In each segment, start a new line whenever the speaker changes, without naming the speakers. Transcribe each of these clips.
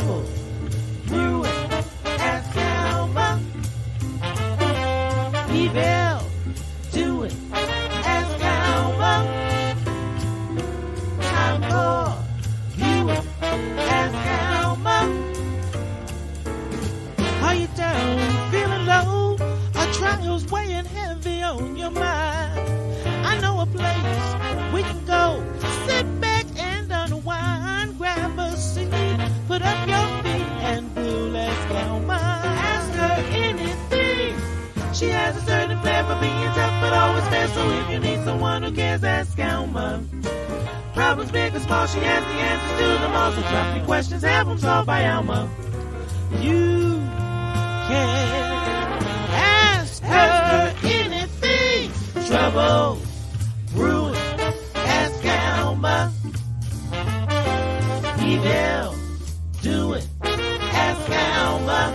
trouble, ruin, ask Alma. Evil, do it, ask Alma. Time for you it, ask Alma. Are you down, feeling low? Are trials weighing heavy on your mind? I know a place we can go. Sit back and unwind. Grab a seat, put up your feet, and we'll ask Alma. Ask her anything. She has a certain flair for being tough, but always fair. So if you need someone who cares, ask Alma. Problems big or small, she has the answers to them all. So drop your questions, have them solved by Alma. You can ask her anything. Trouble, ruin, ask Alma. Evil, do it, ask Alma.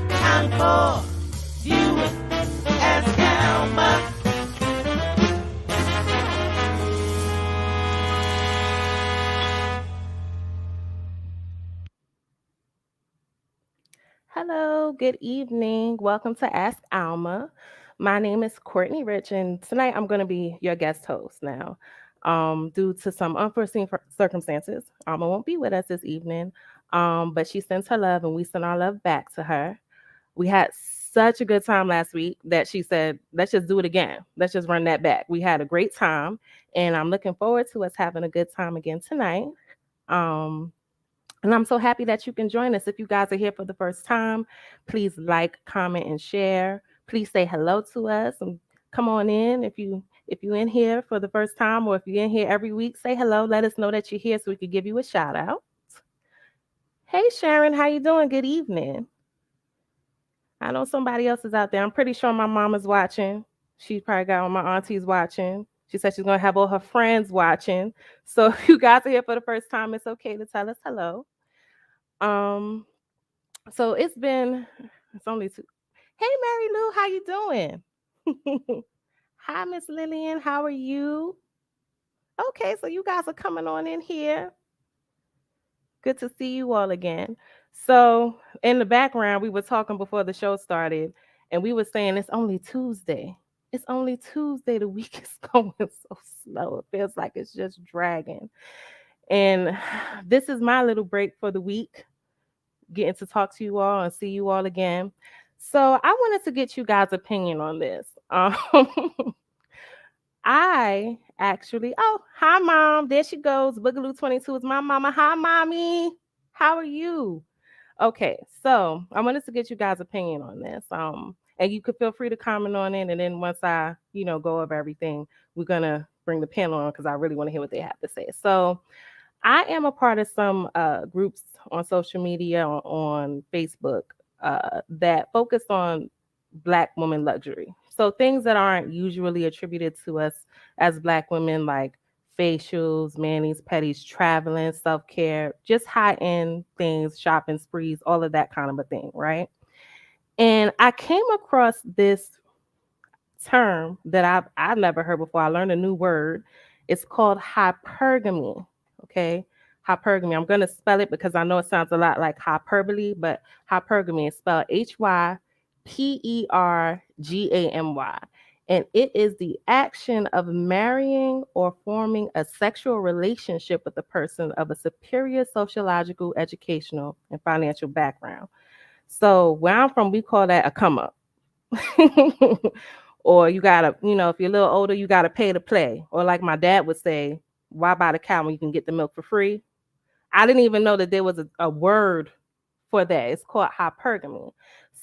Time for you it, ask Alma.
Hello, good evening. Welcome to Ask Alma. My name is Courtney Rich, and tonight I'm going to be your guest host now. Due to some unforeseen circumstances, Alma won't be with us this evening, but she sends her love, and we send our love back to her. We had such a good time last week that she said, let's just do it again. Let's just run that back. We had a great time, and I'm looking forward to us having a good time again tonight. Um, and I'm so happy that you can join us. If you guys are here for the first time, please like, comment, and share. Please say hello to us and come on in. If you in here for the first time or if you're in here every week, say hello. Let us know that you're here so we could give you a shout out. Hey Sharon, how you doing? Good evening. I know somebody else is out there. I'm pretty sure my mom is watching. She probably got all my aunties watching. She said she's gonna have all her friends watching. So if you guys are here for the first time, it's okay to tell us hello. Um, so it's only two. Hey Mary Lou, how you doing? Hi Miss Lillian, how are you? Okay, so you guys are coming on in here. Good to see you all again. So in the background, we were talking before the show started, and we were saying it's only Tuesday. It's only Tuesday. The week is going so slow. It feels like it's just dragging. And this is my little break for the week, getting to talk to you all and see you all again. So I wanted to get you guys' opinion on this. I actually, oh, hi, mom. There she goes. Boogaloo 22 is my mama. Hi, mommy. How are you? Okay, so I wanted to get you guys' opinion on this. And you could feel free to comment on it. And then once I, go over everything, we're gonna bring the panel on because I really want to hear what they have to say. So I am a part of some groups on social media on Facebook that focus on Black woman luxury. So things that aren't usually attributed to us as Black women, like facials, manis, petties, traveling, self care, just high end things, shopping sprees, all of that kind of a thing, right? And I came across this term that I've never heard before. I learned a new word. It's called hypergamy. Okay. Hypergamy. I'm going to spell it because I know it sounds a lot like hyperbole, but hypergamy is spelled Hypergamy. And it is the action of marrying or forming a sexual relationship with a person of a superior sociological, educational, and financial background. So where I'm from, we call that a come up. Or you gotta, if you're a little older, you gotta pay to play. Or like my dad would say, why buy the cow when you can get the milk for free? I didn't even know that there was a word for that. It's called hypergamy.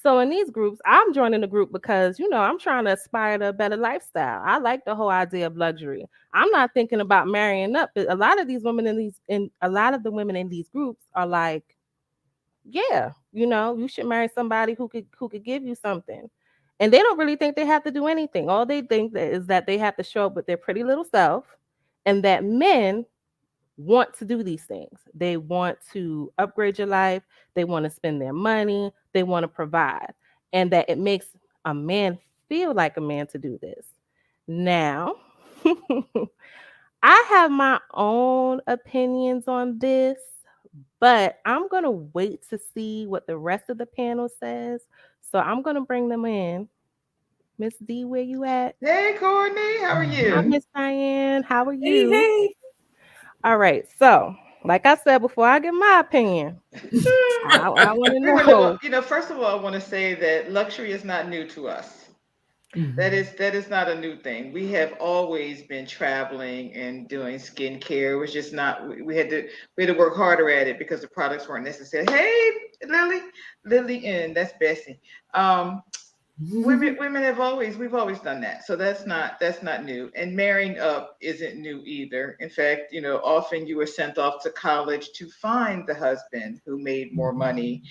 So in these groups, I'm joining the group because, I'm trying to aspire to a better lifestyle. I like the whole idea of luxury. I'm not thinking about marrying up. But a lot of these women a lot of the women in these groups are like, yeah, you should marry somebody who could give you something. And they don't really think they have to do anything. All they think is that they have to show up with their pretty little self, and that men want to do these things. They want to upgrade your life, they want to spend their money, they want to provide, and that it makes a man feel like a man to do this. Now, I have my own opinions on this, But I'm going to wait to see what the rest of the panel says. So I'm going to bring them in. Miss D, where you at?
Hey, Courtney, how are
Hi,
you?
Miss Diane. How are
Hey,
you?
hey.
All right. So, like I said before, I give my opinion. I want to
We were little,
know.
first of all, I want to say that luxury is not new to us. That is not a new thing. We have always been traveling and doing skincare. It was just not. We had to work harder at it because the products weren't necessary. Hey, Lily, and that's Bessie. Um, women have always we've always done that, so that's not new. And marrying up isn't new either. In fact, often you were sent off to college to find the husband who made more money,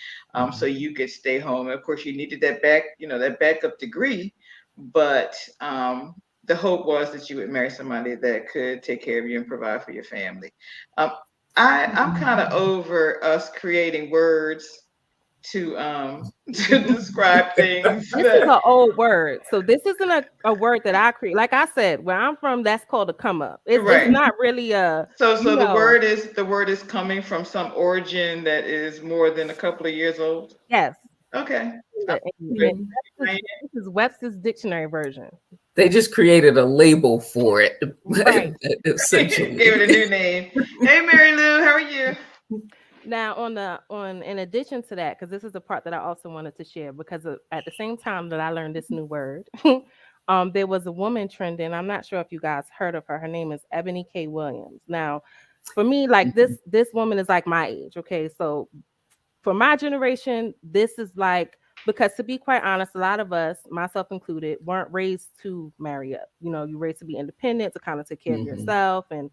so you could stay home. And of course, you needed that backup degree, but the hope was that you would marry somebody that could take care of you and provide for your family. um, I'm kind of over us creating words to to describe things
This is
that.
an old word. So this isn't a word that I create. Like I said, where I'm from, that's called a come up. It's
Right.
not really a,
So the word is coming from some origin that is more than a couple of years old.
yes.
Okay.
And
Good.
This is Webster's dictionary version.
They just created a label for it,
Right.
Gave
essentially.
it a new name. Hey, Mary Lou, how are you?
Now, on in addition to that, because this is the part that I also wanted to share, because at the same time that I learned this new word, there was a woman trending. I'm not sure if you guys heard of her. Her name is Ebony K. Williams. Now, for me, like this woman is like my age. Okay, so for my generation, this is like, because to be quite honest, a lot of us, myself included, weren't raised to marry up. You raised to be independent, to kind of take care of yourself. And,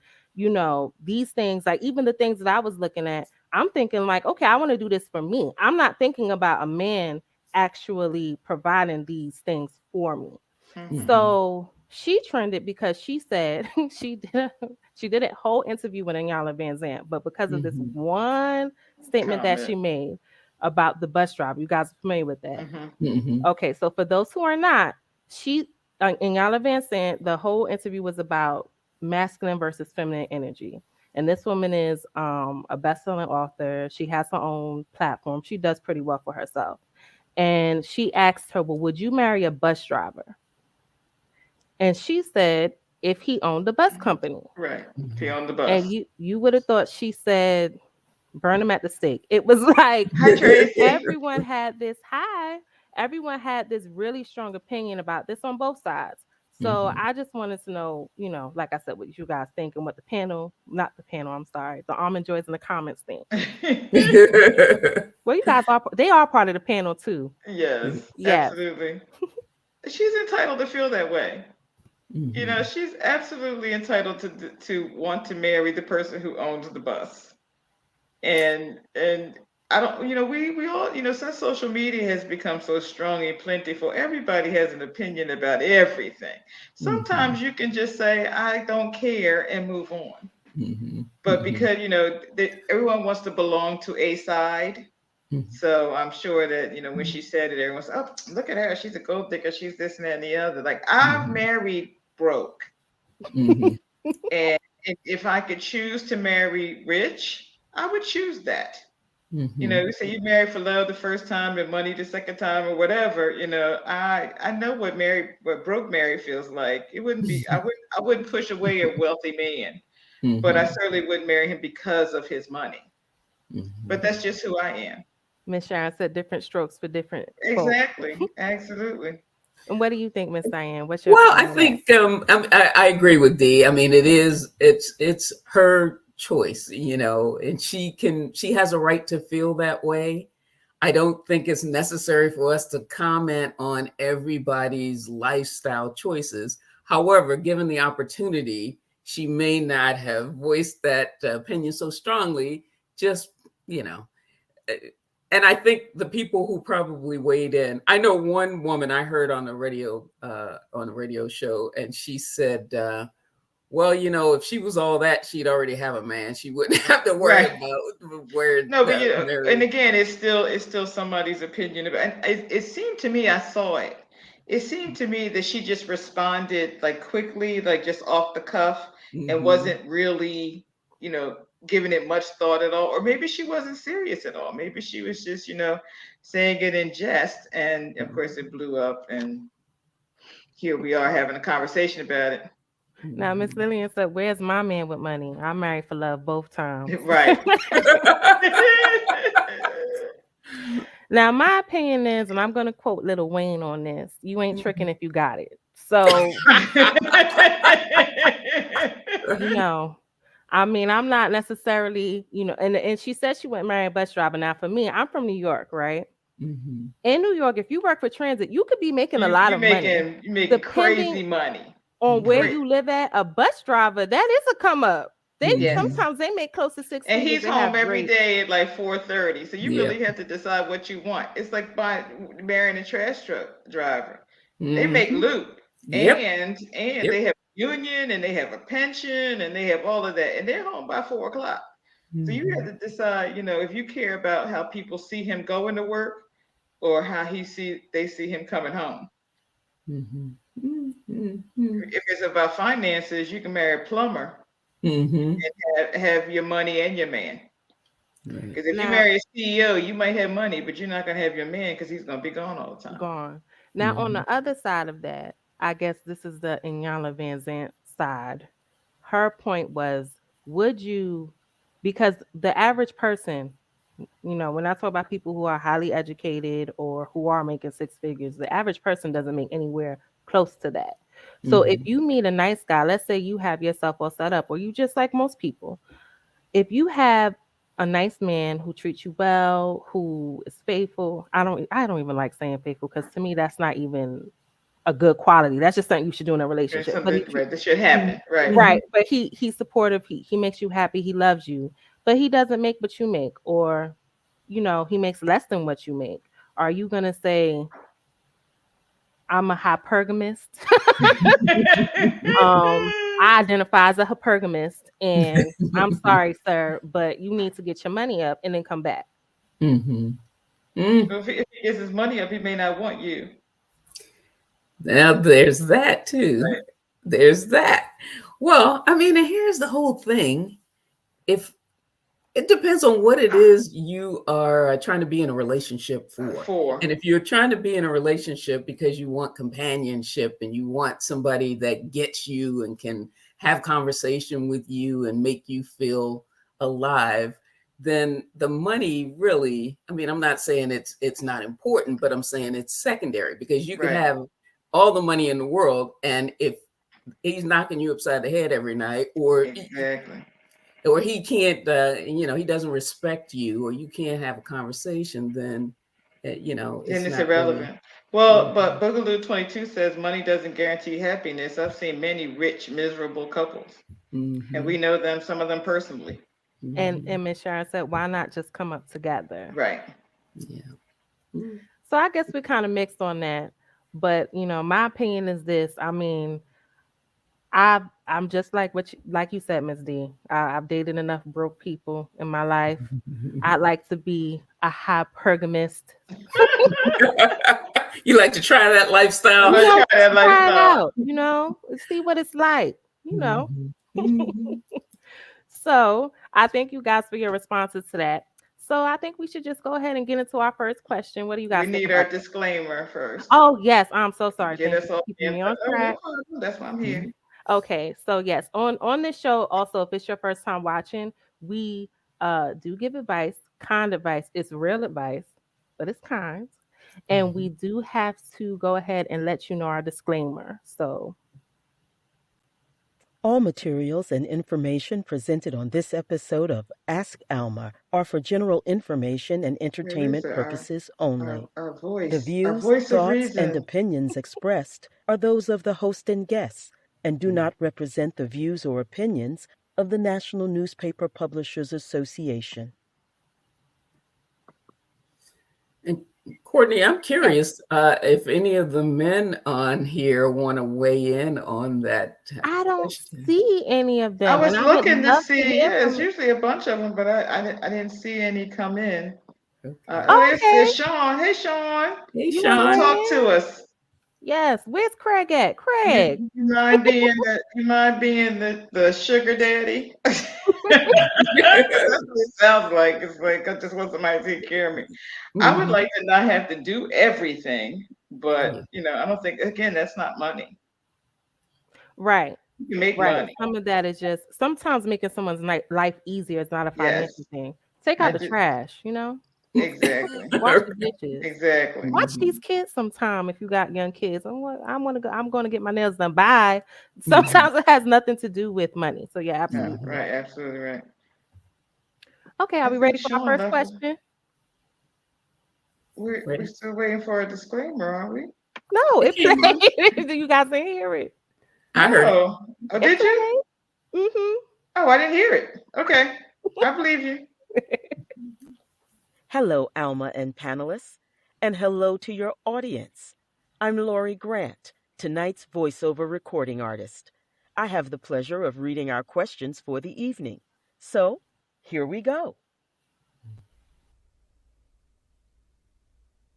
these things, like even the things that I was looking at, I'm thinking like, okay, I want to do this for me. I'm not thinking about a man actually providing these things for me.
Mhm.
So she trended because she said she did a whole interview with Iyanla Van Zant, but because of this one statement that
Comment.
she made about the bus driver, you guys are familiar with that.
Mhm.
Okay, so for those who are not, she Iyanla Van Zant, the whole interview was about masculine versus feminine energy. And this woman is a best-selling author. She has her own platform. She does pretty well for herself. And she asked her, "Well, would you marry a bus driver?" And she said, if he owned the bus company.
Right. If you're on the
And
bus.
you would have thought she said, burn him at the stake. It was like
Hi, Tracy.
everyone had this high, everyone had this really strong opinion about this on both sides. So I just wanted to know, like I said, what you guys think and what the panel, not the panel, I'm sorry, the almond joys in the comments think. Well, you guys are, they are part of the panel too.
Yes,
Yes.
absolutely. She's entitled to feel that way. She's absolutely entitled to want to marry the person who owns the bus. And I don't, we all, since social media has become so strong and plentiful, everybody has an opinion about everything. Sometimes you can just say, I don't care, and move on. But because, everyone wants to belong to a side. So I'm sure that, when she said it, everyone's, oh, look at her. She's a gold digger. She's this and that and the other. Like, I've married broke. And if I could choose to marry rich, I would choose that. You say you married for love the first time and money the second time or whatever. I know what broke Mary feels like. It wouldn't be. I wouldn't push away a wealthy man, but I certainly wouldn't marry him because of his money. But that's just who I am.
Miss Sharon said different strokes for different folks.
Exactly. Absolutely.
And what do you think, Miss Diane? What's your
Well, I
opinion on that?
think I agree with Dee. I mean, it's her choice, and she has a right to feel that way. I don't think it's necessary for us to comment on everybody's lifestyle choices. However, given the opportunity, she may not have voiced that opinion so strongly. Just you know, and I think the people who probably weighed in, I know one woman I heard on a radio show, and she said, well, if she was all that, she'd already have a man. She wouldn't have to worry
Right.
about where
No, but and
married.
again, it's still somebody's opinion. And it seemed to me, I saw it. It seemed to me that she just responded like quickly, like just off the cuff, and
Mm-hmm.
wasn't really, giving it much thought at all, or maybe she wasn't serious at all. Maybe she was just, saying it in jest, and of course it blew up, and here we are having a conversation about it.
Now, Miss Lillian said, "Where's my man with money? I'm married for love both times."
Right.
Now, my opinion is, and I'm going to quote Lil Wayne on this: "You ain't tricking if you got it." So, I mean, I'm not necessarily, and she said she went marry a bus driver. Now, for me, I'm from New York, right?
Mm-hmm.
In New York, if you work for transit, you could be making a lot of money.
You're making crazy money.
On where you live at, a bus driver, that is a come up. Sometimes they make close to 6
and
figures.
He's home every day at like 4:30. So you really have to decide what you want. It's like marrying a trash truck driver. They make loot. And they have a union, and they have a pension, and they have all of that, and they're home by 4 o'clock. So you have to decide, if you care about how people see him going to work, or how they see him coming home. If it's about finances, you can marry a plumber and have your money and your man. Because if you marry a CEO, you might have money, but you're not going to have your man because he's going to be gone all the time.
Gone. Now, on the other side of that, I guess this is the Iyanla Vanzant side. Her point was, would you, because the average person, when I talk about people who are highly educated or who are making 6 figures, the average person doesn't make anywhere close to that. So if you meet a nice guy, let's say you have yourself all set up, or you just like most people, if you have a nice man who treats you well, who is faithful, I don't even like saying faithful, because to me that's not even a good quality. That's just something you should do in a relationship.
This should happen, right?
Right. But he's supportive. He makes you happy. He loves you, but he doesn't make what you make, or he makes less than what you make. Are you gonna say, I'm a hypergamist? I identify as a hypergamist, and I'm sorry, sir, but you need to get your money up and then come back.
If he gets his money up, he may not want you.
Now there's that too. Right. There's that. Well, I mean, and here's the whole thing. If it depends on what it is you are trying to be in a relationship for. And if you're trying to be in a relationship because you want companionship and you want somebody that gets you and can have conversation with you and make you feel alive, then the money really, I mean, I'm not saying it's not important, but I'm saying it's secondary, because you can have all the money in the world, and if he's knocking you upside the head every night, or he can't, he doesn't respect you, or you can't have a conversation, then, it's
irrelevant.
Really,
well, but Boogaloo 22 says money doesn't guarantee happiness. I've seen many rich, miserable couples, and we know them, some of them personally.
And Ms. Sharon said, why not just come up together?
Right.
Yeah. So I guess we kind of mixed on that. But, my opinion is this. I mean, I'm just like like you said, Ms. D. I've dated enough broke people in my life. I'd like to be a hypergamist.
You like to try that lifestyle?
Try it out, see what it's like, So I thank you guys for your responses to that. So I think we should just go ahead and get into our first question. What do you guys think?
We need our disclaimer first.
Oh, yes. I'm so sorry.
Get us all
keeping me on track.
That's why I'm here.
Okay. So yes, on this show, also, if it's your first time watching, we do give advice, kind advice. It's real advice, but it's kind. And we do have to go ahead and let you know our disclaimer. So
all materials and information presented on this episode of Ask Alma are for general information and entertainment purposes only. The views, thoughts, and opinions expressed are those of the host and guests and do not represent the views or opinions of the National Newspaper Publishers Association.
And Courtney, I'm curious if any of the men on here want to weigh in on that.
I don't see any of them.
I was looking to see. It's usually a bunch of them, but I didn't see any come in. Okay. There's Sean. Hey, Sean.
Hey, Sean.
Talk to us.
Yes. Where's Craig at? Craig.
You mind being the sugar daddy? That's what it sounds like. It's like I just want somebody to take care of me. I would like to not have to do everything, but I don't think, again, that's not money.
Right.
You can make
Right.
money.
Some of that is just sometimes making someone's life easier is not a financial
Yes,
thing. Take
I
out the
do.
trash,
Exactly.
wash the dishes.
Exactly.
Watch these kids sometime if you got young kids. I'm gonna get my nails done. Bye. Sometimes it has nothing to do with money. So yeah, absolutely.
Right. Absolutely right.
Okay, are
I
we
think
ready for our
Sean
first
left.
question?
We're still waiting for a disclaimer, aren't we?
No,
It
it's
came on.
you guys didn't hear it.
I heard it.
Oh, did you?
Mm-hmm.
Oh, I didn't hear it. Okay, I believe you.
Hello, Alma and panelists, and hello to your audience. I'm Lori Grant, tonight's voiceover recording artist. I have the pleasure of reading our questions for the evening. So, here we go.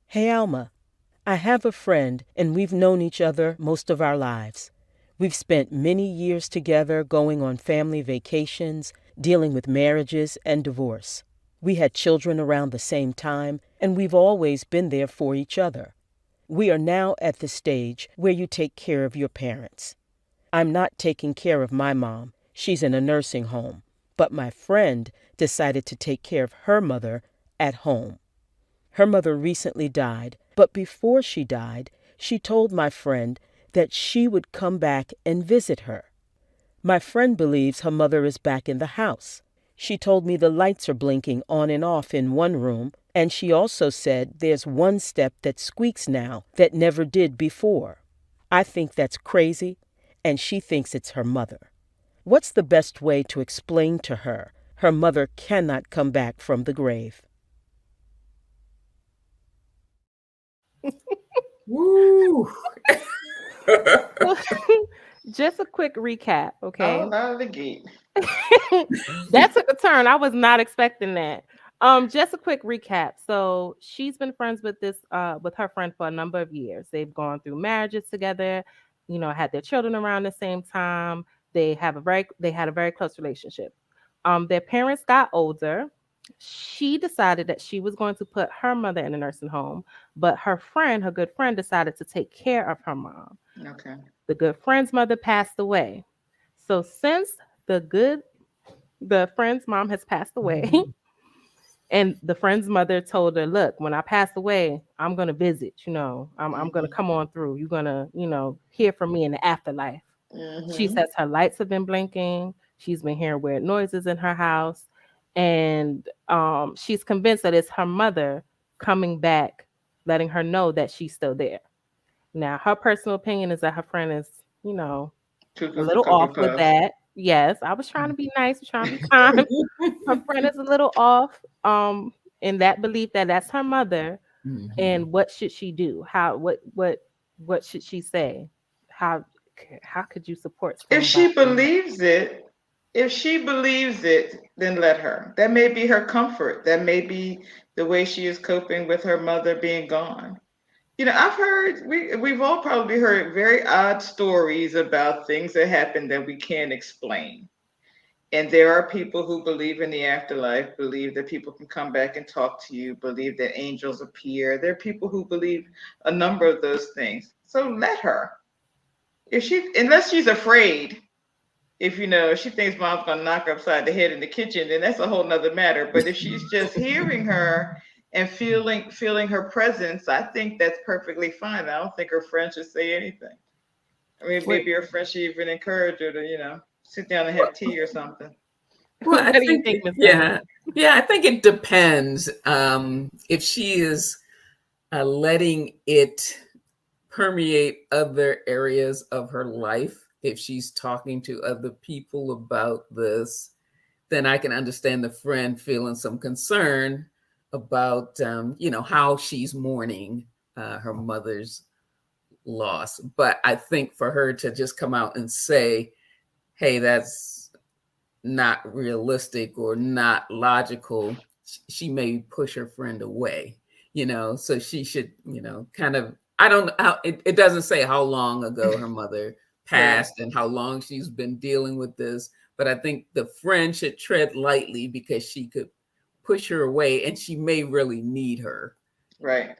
Hey, Alma. I have a friend, and we've known each other most of our lives. We've spent many years together going on family vacations, dealing with marriages and divorce. We had children around the same time, and we've always been there for each other. We are now at the stage where you take care of your parents. I'm not taking care of my mom. She's in a nursing home. But my friend decided to take care of her mother at home. Her mother recently died, but before she died, she told my friend that she would come back and visit her. My friend believes her mother is back in the house. She told me the lights are blinking on and off in one room, and she also said there's one step that squeaks now that never did before. I think that's crazy, and she thinks it's her mother. What's the best way to explain to her her mother cannot come back from the grave?
Woo.
Just a quick recap, okay?
All out of the gate.
That took a turn. I was not expecting that. Just a quick recap. So she's been friends with with her friend for a number of years. They've gone through marriages together, had their children around the same time. They had a very close relationship. Their parents got older. She decided that she was going to put her mother in a nursing home, but her good friend, decided to take care of her mom.
Okay.
The good friend's mother passed away. So since the friend's mom has passed away, and the friend's mother told her, look, when I pass away, I'm going to visit, I'm going to come on through. You're going to, hear from me in the afterlife. She says her lights have been blinking. She's been hearing weird noises in her house. And she's convinced that it's her mother coming back, letting her know that she's still there. Now, her personal opinion is that her friend is, a little off with that. Yes, I was trying to be nice, trying to be kind. Her friend is a little off in that belief that that's her mother. And what should she do? What should she say? How could you support
If she believes it, then let her. That may be her comfort. That may be the way she is coping with her mother being gone. I've heard, we've all probably heard very odd stories about things that happen that we can't explain. And there are people who believe in the afterlife, believe that people can come back and talk to you, believe that angels appear. There are people who believe a number of those things. So let her. Unless she's afraid, if she thinks mom's gonna knock her upside the head in the kitchen, then that's a whole nother matter. But if she's just hearing her and feeling her presence, I think that's perfectly fine. I don't think her friend should say anything. I mean, maybe her friend should even encourage her to, sit down and have tea or something.
Well, I think, yeah, I think it depends. If she is letting it permeate other areas of her life, if she's talking to other people about this, then I can understand the friend feeling some concern about, how she's mourning her mother's loss. But I think for her to just come out and say, hey, that's not realistic or not logical, she may push her friend away, so she should, kind of, I don't know, it doesn't say how long ago her mother passed and how long she's been dealing with this, but I think the friend should tread lightly because she could push her away and she may really need her.
Right.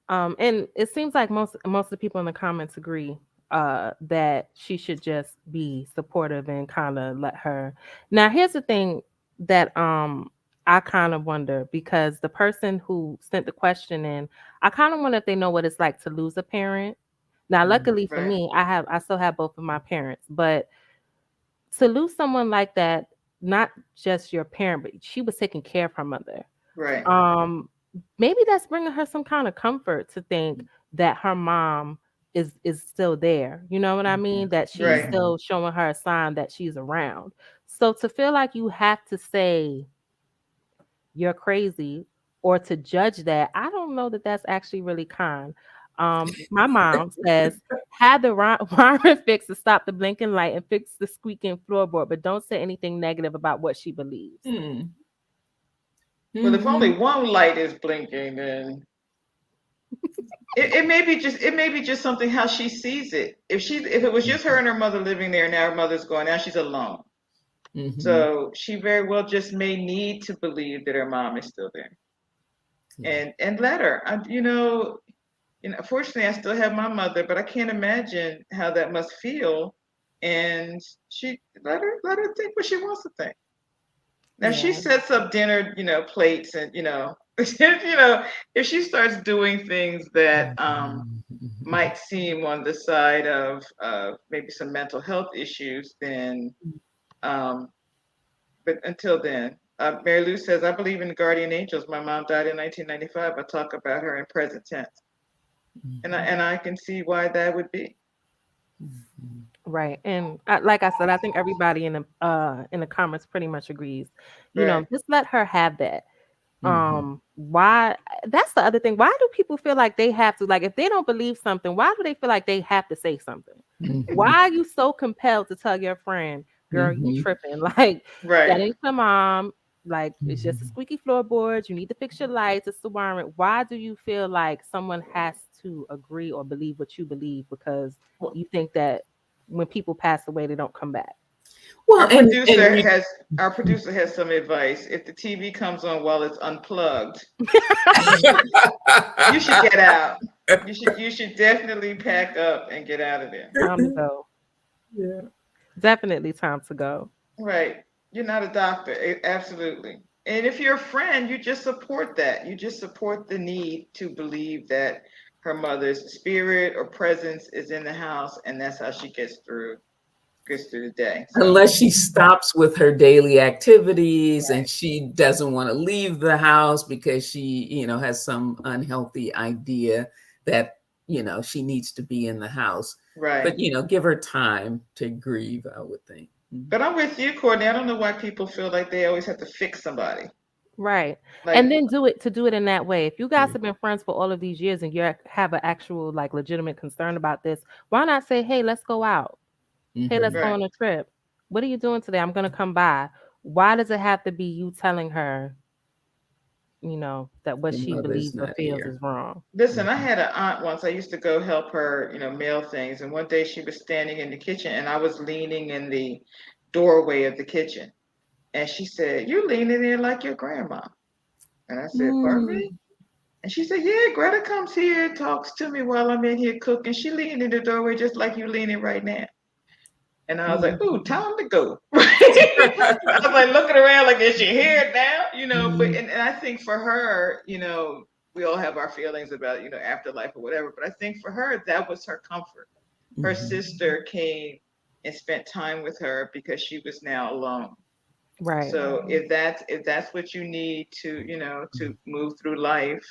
And it seems like most of the people in the comments agree that she should just be supportive and kind of let her. Now, here's the thing that I kind of wonder, because the person who sent the question in, I kind of wonder if they know what it's like to lose a parent. Now, luckily for me, I still have both of my parents, but to lose someone like that, not just your parent, but she was taking care of her mother.
Right.
Maybe that's bringing her some kind of comfort to think that her mom is still there. You know what I mean? That she's still showing her a sign that she's around. So to feel like you have to say you're crazy or to judge that, I don't know that that's actually really kind. My mom says, have the wiring fixed to stop the blinking light and fix the squeaking floorboard, but don't say anything negative about what she believes.
Well, if only one light is blinking, then it may be just something how she sees it. If it was just her and her mother living there, now her mother's gone, now she's alone. So she very well just may need to believe that her mom is still there, and let her. Fortunately, I still have my mother, but I can't imagine how that must feel. And she let her think what she wants to think. Now she sets up dinner, plates, and if she starts doing things that might seem on the side of maybe some mental health issues, then but until then, Mary Lou says, I believe in guardian angels. My mom died in 1995. I talk about her in present tense. And I can see why that would be.
Right. And like I said, I think everybody in the comments pretty much agrees. Just let her have that. Why? That's the other thing. Why do people feel like they have to, like, if they don't believe something, why do they feel like they have to say something? Why are you so compelled to tell your friend, girl, you tripping? Like, that ain't your mom. Like, it's just a squeaky floorboards. You need to fix your lights. It's the wiring. Why do you feel like someone has to agree or believe what you believe because you think that when people pass away, they don't come back?
Well, our producer has some advice. If the TV comes on while it's unplugged, you should get out. You should definitely pack up and get out of there.
Time to go. Yeah, definitely time to go.
Right. You're not a doctor. Absolutely. And if you're a friend, you just support that. You just support the need to believe that her mother's spirit or presence is in the house, and that's how she gets through the day.
So, unless she stops with her daily activities and she doesn't want to leave the house because she, has some unhealthy idea that, she needs to be in the house.
Right.
But, give her time to grieve, I would think.
But I'm with you, Courtney. I don't know why people feel like they always have to fix somebody.
Right. And then do it in that way. If you guys have been friends for all of these years and you have an actual, like, legitimate concern about this, why not say, hey, let's go out. Hey, let's go on a trip. What are you doing today? I'm going to come by. Why does it have to be you telling her, that what she believes or feels is wrong?
Listen, I had an aunt once. I used to go help her, mail things. And one day she was standing in the kitchen and I was leaning in the doorway of the kitchen. And she said, "You're leaning in like your grandma." And I said, "Pardon me?" And she said, "Yeah, Greta comes here and talks to me while I'm in here cooking. She leaned in the doorway just like you leaning right now." And I was like, "Ooh, time to go." I was like looking around like, is she here now? But and I think for her, we all have our feelings about, afterlife or whatever. But I think for her, that was her comfort. Her sister came and spent time with her because she was now alone.
Right.
So if that's what you need to, to move through life,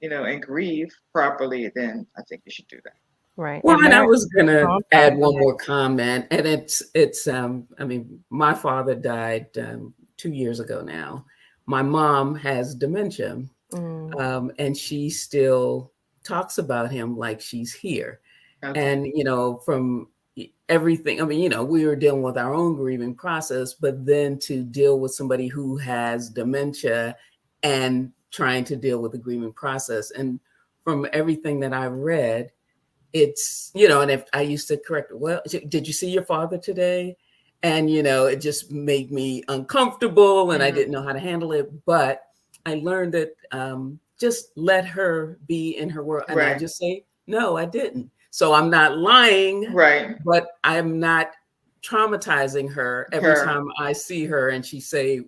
and grieve properly, then I think you should do that.
Right.
Well, and I was going to add one more comment, and it's I mean, my father died 2 years ago now. My mom has dementia, and she still talks about him like she's here. Okay. And, from everything, I mean, we were dealing with our own grieving process, but then to deal with somebody who has dementia and trying to deal with the grieving process. And from everything that I've read, it's, and if I used to correct, well, did you see your father today? And, it just made me uncomfortable and I didn't know how to handle it. But I learned that just let her be in her world. And I just say, no, I didn't. So I'm not lying, but I'm not traumatizing her every time I see her and she say,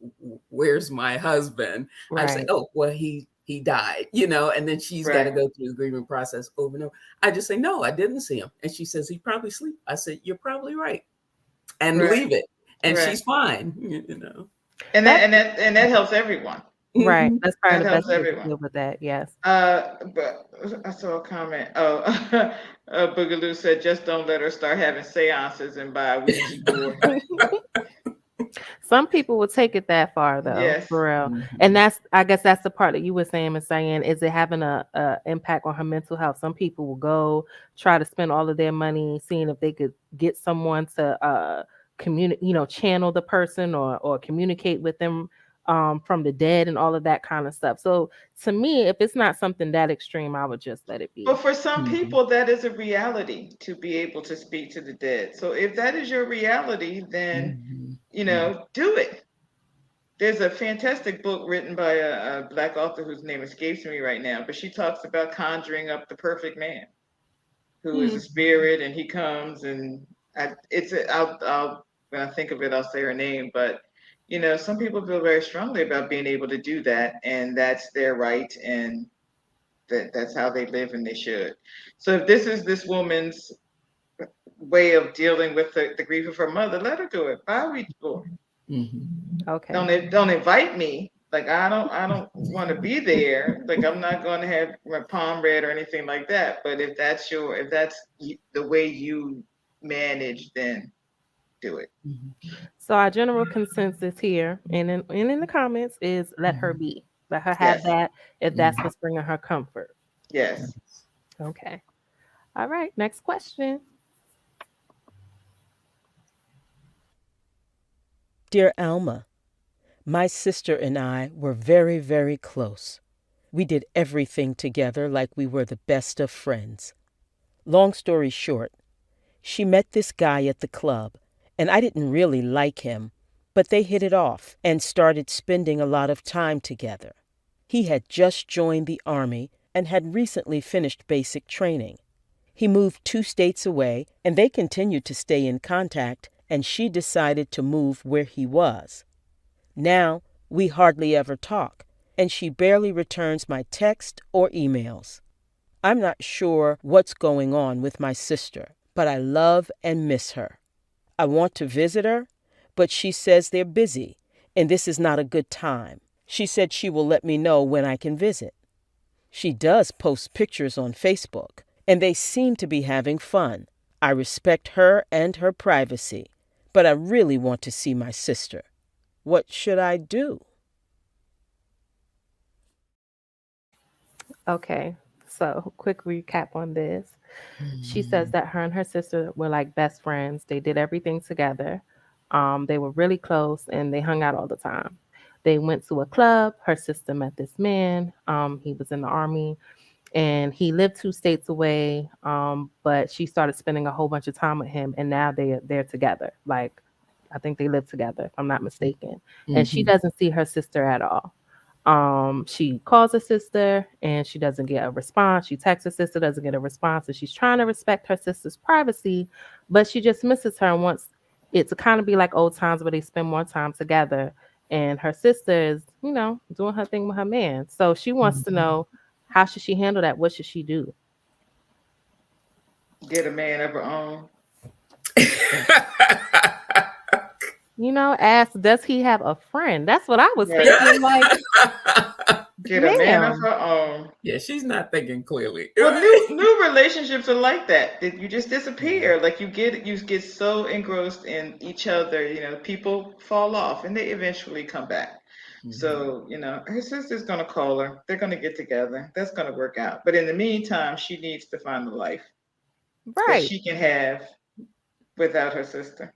where's my husband? I say, oh, well, he died, and then she's got to go through the grieving process over and over. I just say, no, I didn't see him. And she says, he probably sleep. I said, you're probably right. And leave it. And she's fine,
And that helps everyone.
Right. That's probably the best way to deal with that. Yes.
But I saw a comment. Oh, Boogaloo said, just don't let her start having seances and buy a Ouija board.
Some people will take it that far, though, for real. And I guess that's the part that you were saying, Ms. Diane, is it having a impact on her mental health? Some people will go try to spend all of their money seeing if they could get someone to communicate, channel the person or communicate with them from the dead and all of that kind of stuff. So to me, if it's not something that extreme, I would just let it be.
But for some people, that is a reality, to be able to speak to the dead. So if that is your reality, then, do it. There's a fantastic book written by a Black author whose name escapes me right now, but she talks about conjuring up the perfect man who is a spirit, and he comes and I'll when I think of it, I'll say her name, but some people feel very strongly about being able to do that, and that's their right, and that's how they live, and they should. So if this is this woman's way of dealing with the grief of her mother, let her do it. Buy a Ouija board.
Okay.
Don't invite me. Like I don't want to be there. Like I'm not going to have my palm read or anything like that. But if that's the way you manage, then do it.
So our general consensus here and in the comments is let her be. Let her have that if that's what's bringing her comfort.
Yes.
Okay. All right. Next question.
Dear Alma, my sister and I were very, very close. We did everything together like we were the best of friends. Long story short, she met this guy at the club, and I didn't really like him, but they hit it off and started spending a lot of time together. He had just joined the Army and had recently finished basic training. He moved 2 states away, and they continued to stay in contact, and she decided to move where he was. Now, we hardly ever talk, and she barely returns my text or emails. I'm not sure what's going on with my sister, but I love and miss her. I want to visit her, but she says they're busy, and this is not a good time. She said she will let me know when I can visit. She does post pictures on Facebook, and they seem to be having fun. I respect her and her privacy, but I really want to see my sister. What should I do?
Okay. So quick recap on this. She says that her and her sister were like best friends. They did everything together. They were really close and they hung out all the time. They went to a club. Her sister met this man. He was in the Army and he lived 2 states away. But she started spending a whole bunch of time with him, and now they're together. Like, I think they live together, if I'm not mistaken. And she doesn't see her sister at all. She calls her sister and she doesn't get a response. She texts her sister, doesn't get a response. And she's trying to respect her sister's privacy, but she just misses her and wants it to kind of be like old times where they spend more time together. And her sister is, doing her thing with her man. So she wants to know, how should she handle that? What should she do?
Get a man of her own.
Ask, does he have a friend? That's what I was thinking. Like,
get a man of her own.
Yeah, she's not thinking clearly.
Well, new relationships are like that. You just disappear. Like you get so engrossed in each other. People fall off and they eventually come back. So, her sister's gonna call her. They're gonna get together. That's gonna work out. But in the meantime, she needs to find the life that she can have without her sister.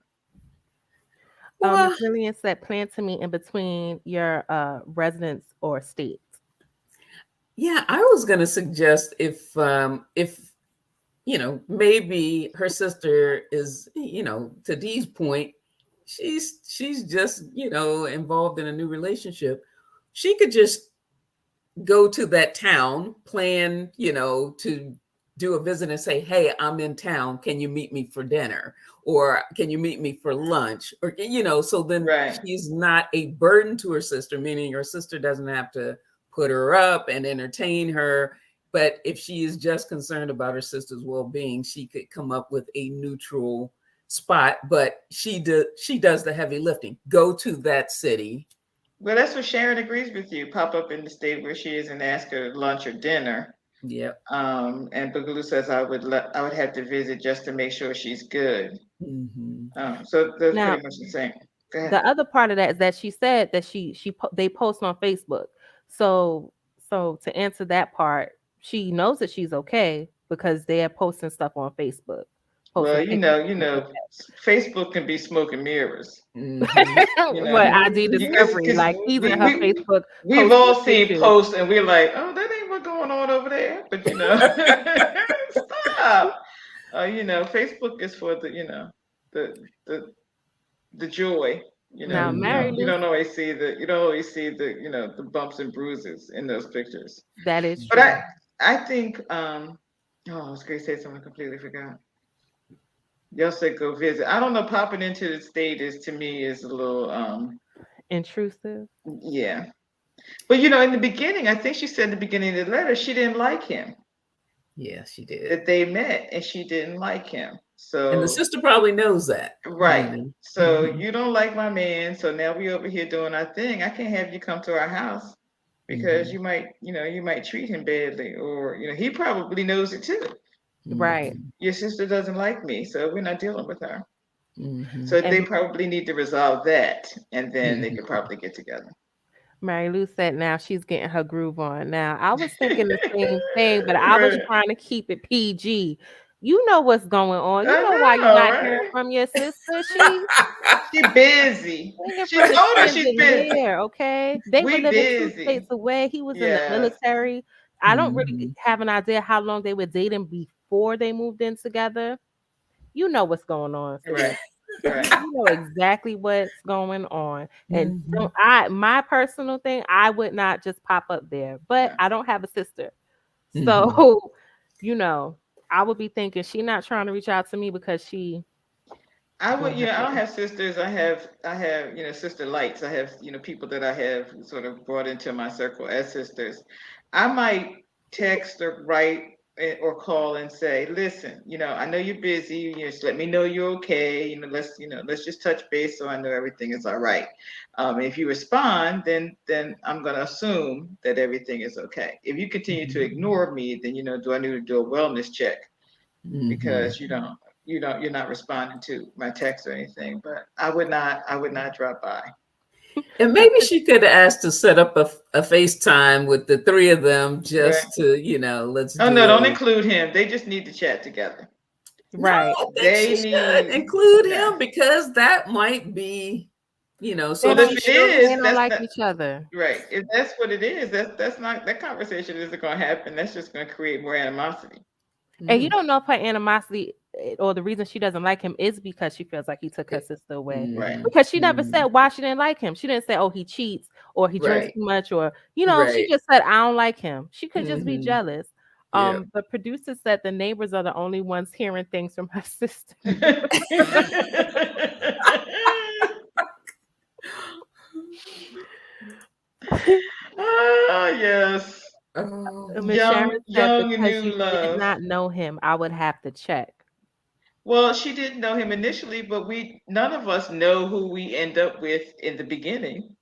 Ms. Lillian said, plan to meet in between your residence or states.
Yeah, I was going to suggest if maybe her sister is, to Dee's point, she's just, involved in a new relationship. She could just go to that town, plan, to do a visit and say, hey, I'm in town. Can you meet me for dinner? Or can you meet me for lunch? Or, so then she's not a burden to her sister, meaning her sister doesn't have to put her up and entertain her. But if she is just concerned about her sister's well-being, she could come up with a neutral spot. But she does the heavy lifting. Go to that city.
Well, that's what Sharon agrees with you. Pop up in the state where she is and ask her lunch or dinner.
Yep.
And Boogaloo says I would have to visit just to make sure she's good.
Mm-hmm.
So that's pretty much the same.
The other part of that is that she said that they post on Facebook. So to answer that part, she knows that she's okay because they are posting stuff on Facebook.
Well, Facebook can be smoke and mirrors.
Mm-hmm. What ID discovery, like he's in her Facebook.
We've all seen posts and we're like, oh, that ain't what's going on over there. But stop. Facebook is for the joy.
Now,
you don't always see the bumps and bruises in those pictures.
That is true.
But I think I was going to say something I completely forgot. Y'all said go visit. I don't know. Popping into the state to me is a little
intrusive.
Yeah, but in the beginning, I think she said in the beginning of the letter she didn't like him.
Yeah, she did.
That they met and she didn't like him. So
and the sister probably knows that,
right? Mm-hmm. So you don't like my man. So now we over here doing our thing. I can't have you come to our house because you might treat him badly, or he probably knows it too.
Right.
Your sister doesn't like me, so we're not dealing with her. Mm-hmm. So they probably need to resolve that, and then they could probably get together.
Mary Lou said now she's getting her groove on. Now, I was thinking the same thing, but I was trying to keep it PG. You know what's going on. You know why you're not hearing from your sister.
She's busy. She told her she's busy.
There, okay? They were living 2 states away. He was in the military. I don't really have an idea how long they were dating before they moved in together. You know what's going on.
Right.
You know exactly what's going on. And my personal thing, I would not just pop up there. But I don't have a sister. So, I would be thinking she's not trying to reach out to me because she
I would, I don't have sisters. I have, sister lights. I have, people that I have sort of brought into my circle as sisters. I might text or write or call and say, listen, I know you're busy. Just let me know you're okay. Let's just touch base so I know everything is all right. If you respond, then I'm going to assume that everything is okay. If you continue to ignore me, then do I need to do a wellness check? Because you're not responding to my text or anything. But I would not drop by.
And maybe she could ask to set up a FaceTime with the three of them just to, let's.
Oh, no, don't include him. They just need to chat together.
Right.
No, they should include him because that might be,
so if it is,
they don't like each other.
Right. If that's what it is, that's not, that conversation isn't going to happen. That's just going to create more animosity.
And you don't know if her animosity or the reason she doesn't like him is because she feels like he took her sister away.
Right.
Because she never said why she didn't like him. She didn't say, oh, he cheats or he drinks too much or, she just said, I don't like him. She could just be jealous. The producer said the neighbors are the only ones hearing things from her sister.
Oh, yes.
Young and new love. Did not know him. I would have to check.
Well, she didn't know him initially, but none of us know who we end up with in the beginning.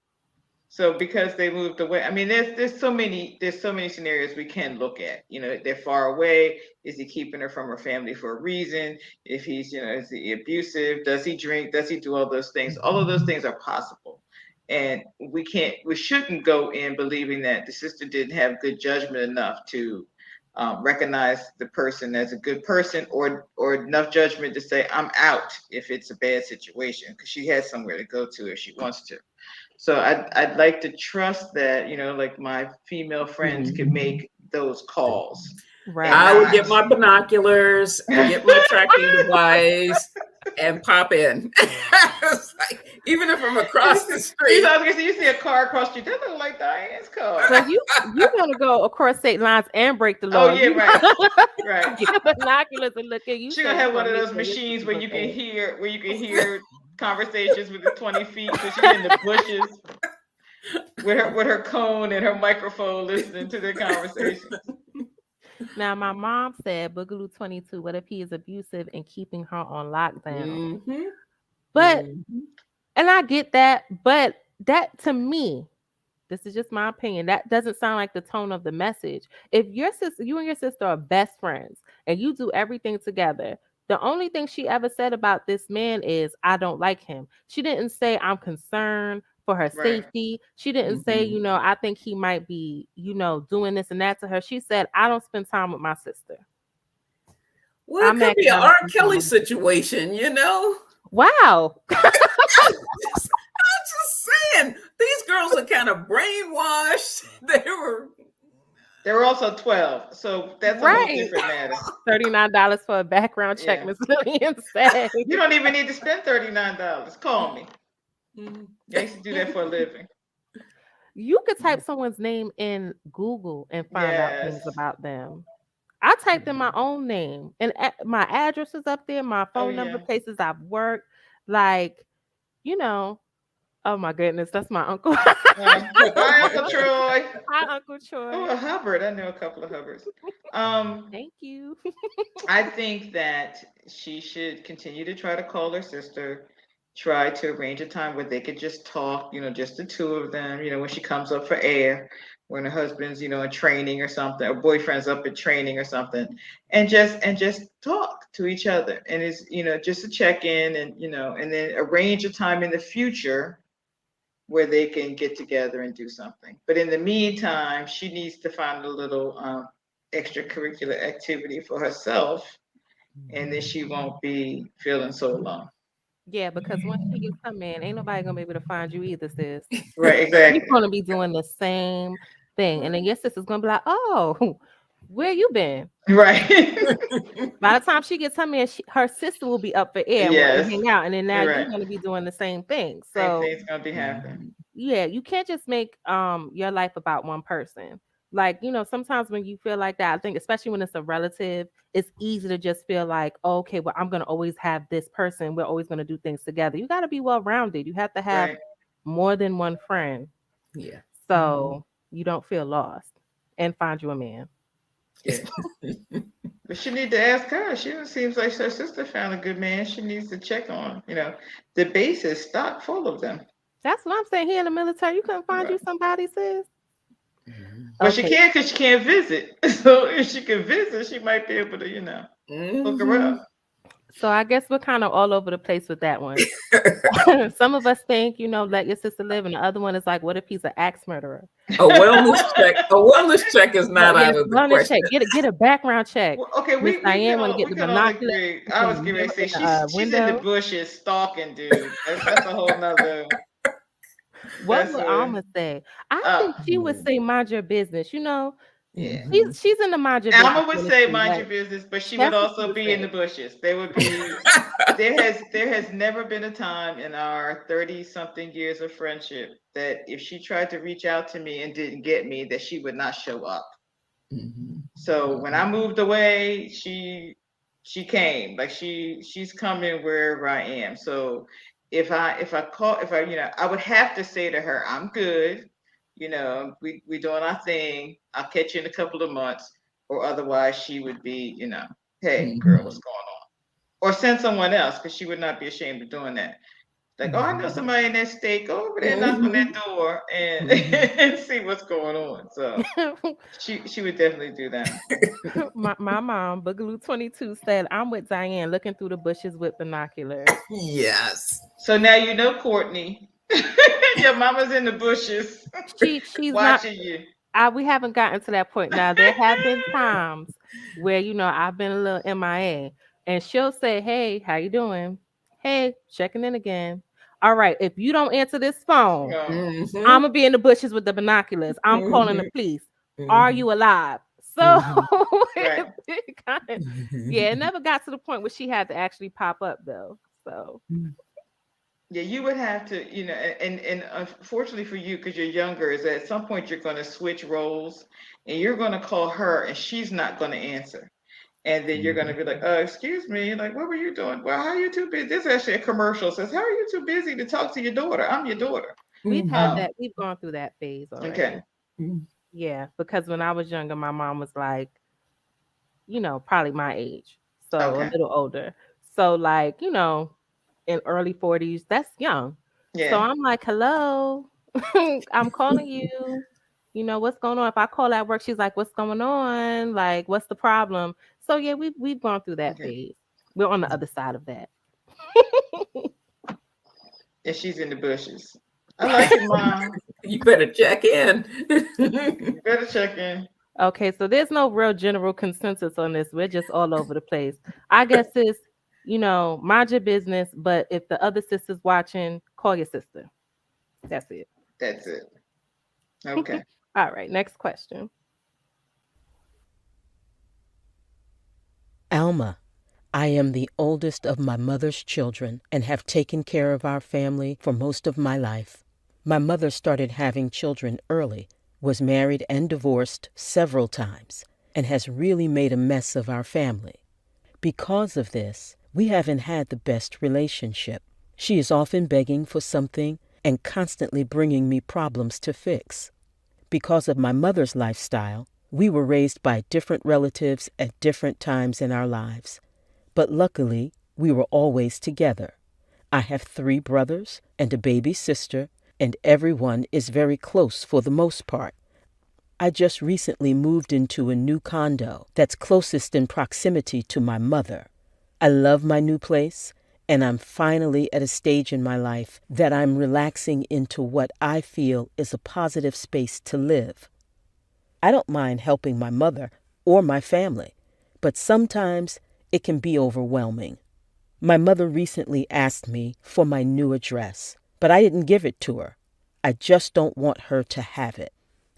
So because they moved away, I mean, there's so many scenarios we can look at. They're far away. Is he keeping her from her family for a reason? If he's, is he abusive? Does he drink? Does he do all those things? All of those things are possible. And we shouldn't go in believing that the sister didn't have good judgment enough to recognize the person as a good person or enough judgment to say, I'm out if it's a bad situation, because she has somewhere to go to if she wants to. So I'd like to trust that, like my female friends can make those calls.
Right.
I would get my binoculars, get my tracking device, and pop in. Like, even if I'm across the street.
You see a car across the street, that looks like Diane's car.
So you're gonna go across state lines and break the law.
Oh yeah, right. Right.
Get binoculars and look at you.
She's gonna have one of those machines where you can hear conversations within 20 feet. So she's in the bushes with her cone and her microphone listening to their conversations.
Now, my mom said, Boogaloo 22, what if he is abusive and keeping her on lockdown?
Mm-hmm.
But, and I get that, but that to me, this is just my opinion, that doesn't sound like the tone of the message. If you and your sister are best friends and you do everything together, the only thing she ever said about this man is, I don't like him. She didn't say, I'm concerned for her safety. She didn't say, I think he might be, doing this and that to her. She said, I don't spend time with my sister.
Well, it could be an R. Kelly situation, Wow. I'm just saying, these girls are kind of brainwashed.
They were also 12, so that's a whole different matter.
$39 for a background check, Miss Lillian said.
You don't even need to spend $39. Call me. I used to do that for a living.
You could type someone's name in Google and find out things about them. I typed in my own name and my address is up there, my phone number, places I've worked. Like, oh my goodness, that's my uncle.
Hi, Uncle Troy.
Hi, Uncle Troy.
Oh, a Hubbard. I know a couple of Hubbards.
Thank you.
I think that she should continue to try to call her sister, try to arrange a time where they could just talk, just the two of them, when she comes up for air, when her husband's, in training or something, or boyfriend's up at training or something, and just talk to each other. And it's, just to check in and then arrange a time in the future where they can get together and do something. But in the meantime, she needs to find a little extracurricular activity for herself, and then she won't be feeling so alone.
Yeah, because once she gets her man, ain't nobody gonna be able to find you either, sis.
Right, exactly.
You're gonna be doing the same thing, and then your sister's gonna be like, "Oh, where you been?"
Right.
By the time she gets her man, her sister will be up for air, and hang out, and then now you're gonna be doing the same thing. So
same thing's gonna be happening.
Yeah, you can't just make your life about one person. Like, sometimes when you feel like that, I think especially when it's a relative, it's easy to just feel like, oh, okay, well, I'm going to always have this person. We're always going to do things together. You got to be well-rounded. You have to have more than one friend.
Yeah.
So you don't feel lost and find you a man.
Yeah. But she need to ask her. She seems like her sister found a good man. She needs to check on, the base is stocked full of them.
That's what I'm saying. Here in the military, you couldn't find you somebody, sis.
Well, she can't because she can't visit. So if she can visit, she might be able to, hook her up.
So I guess we're kind of all over the place with that one. Some of us think, let your sister live, and the other one is like, what if he's an axe murderer?
A wellness check is not out of the question.
Get a background check.
Well, okay,
Diane want to get the binoculars.
I was going to say she's in the bushes stalking, dude. That's a whole nother.
What would Alma say? I think she would say, mind your business.
Yeah.
She's in the mind your business.
Alma would say mind your business, but she would also be in the bushes. They would be there has never been a time in our 30-something years of friendship that if she tried to reach out to me and didn't get me, that she would not show up. So when I moved away, she came. Like she's coming wherever I am. So if I I would have to say to her, I'm good. We doing our thing. I'll catch you in a couple of months, or otherwise she would be, hey, girl, what's going on? Or send someone else, because she would not be ashamed of doing that. Like, oh, I know somebody in that state. Go over there, knock on that door, and and see what's going on. So she would definitely do that.
My mom, Boogaloo 22, said, I'm with Diane looking through the bushes with binoculars.
Yes.
So now Courtney. Your mama's in the bushes.
She's
watching you.
We haven't gotten to that point. Now, there have been times where, I've been a little MIA, and she'll say, hey, how you doing? Hey, checking in again. All right, if you don't answer this phone, I'm going to be in the bushes with the binoculars. I'm calling the police. Are you alive? So, it never got to the point where she had to actually pop up, though. So
Yeah, you would have to, and unfortunately for you, because you're younger, is that at some point you're going to switch roles, and you're going to call her, and she's not going to answer. And then you're going to be like, excuse me, like, what were you doing? Well, how are you too busy? This is actually a commercial. It says, how are you too busy to talk to your daughter? I'm your daughter.
we've had
Um,
that. We've gone through that phase
okay.
already. Yeah, because when I was younger, my mom was like, probably my age, so a
Okay.
little older. So like, in early 40s, that's young. So
Yeah.
I'm like, hello, I'm calling you. What's going on? If I call at work, she's like, what's going on? Like, what's the problem? So yeah, we've gone through that
Okay.
phase. We're on the other side of that.
And she's in the bushes. I like it, Mom.
You better check in.
You better check in.
Okay, so there's no real general consensus on this. We're just all over the place. I guess it's, mind your business, but if the other sister's watching, call your sister. That's it.
That's it. Okay.
All right, next question.
Alma, I am the oldest of my mother's children and have taken care of our family for most of my life. My mother started having children early, was married and divorced several times, and has really made a mess of our family. Because of this, we haven't had the best relationship. She is often begging for something and constantly bringing me problems to fix. Because of my mother's lifestyle, we were raised by different relatives at different times in our lives. But luckily, we were always together. I have 3 brothers and a baby sister, and everyone is very close for the most part. I just recently moved into a new condo that's closest in proximity to my mother. I love my new place, and I'm finally at a stage in my life that I'm relaxing into what I feel is a positive space to live. I don't mind helping my mother or my family, but sometimes it can be overwhelming. My mother recently asked me for my new address, but I didn't give it to her. I just don't want her to have it.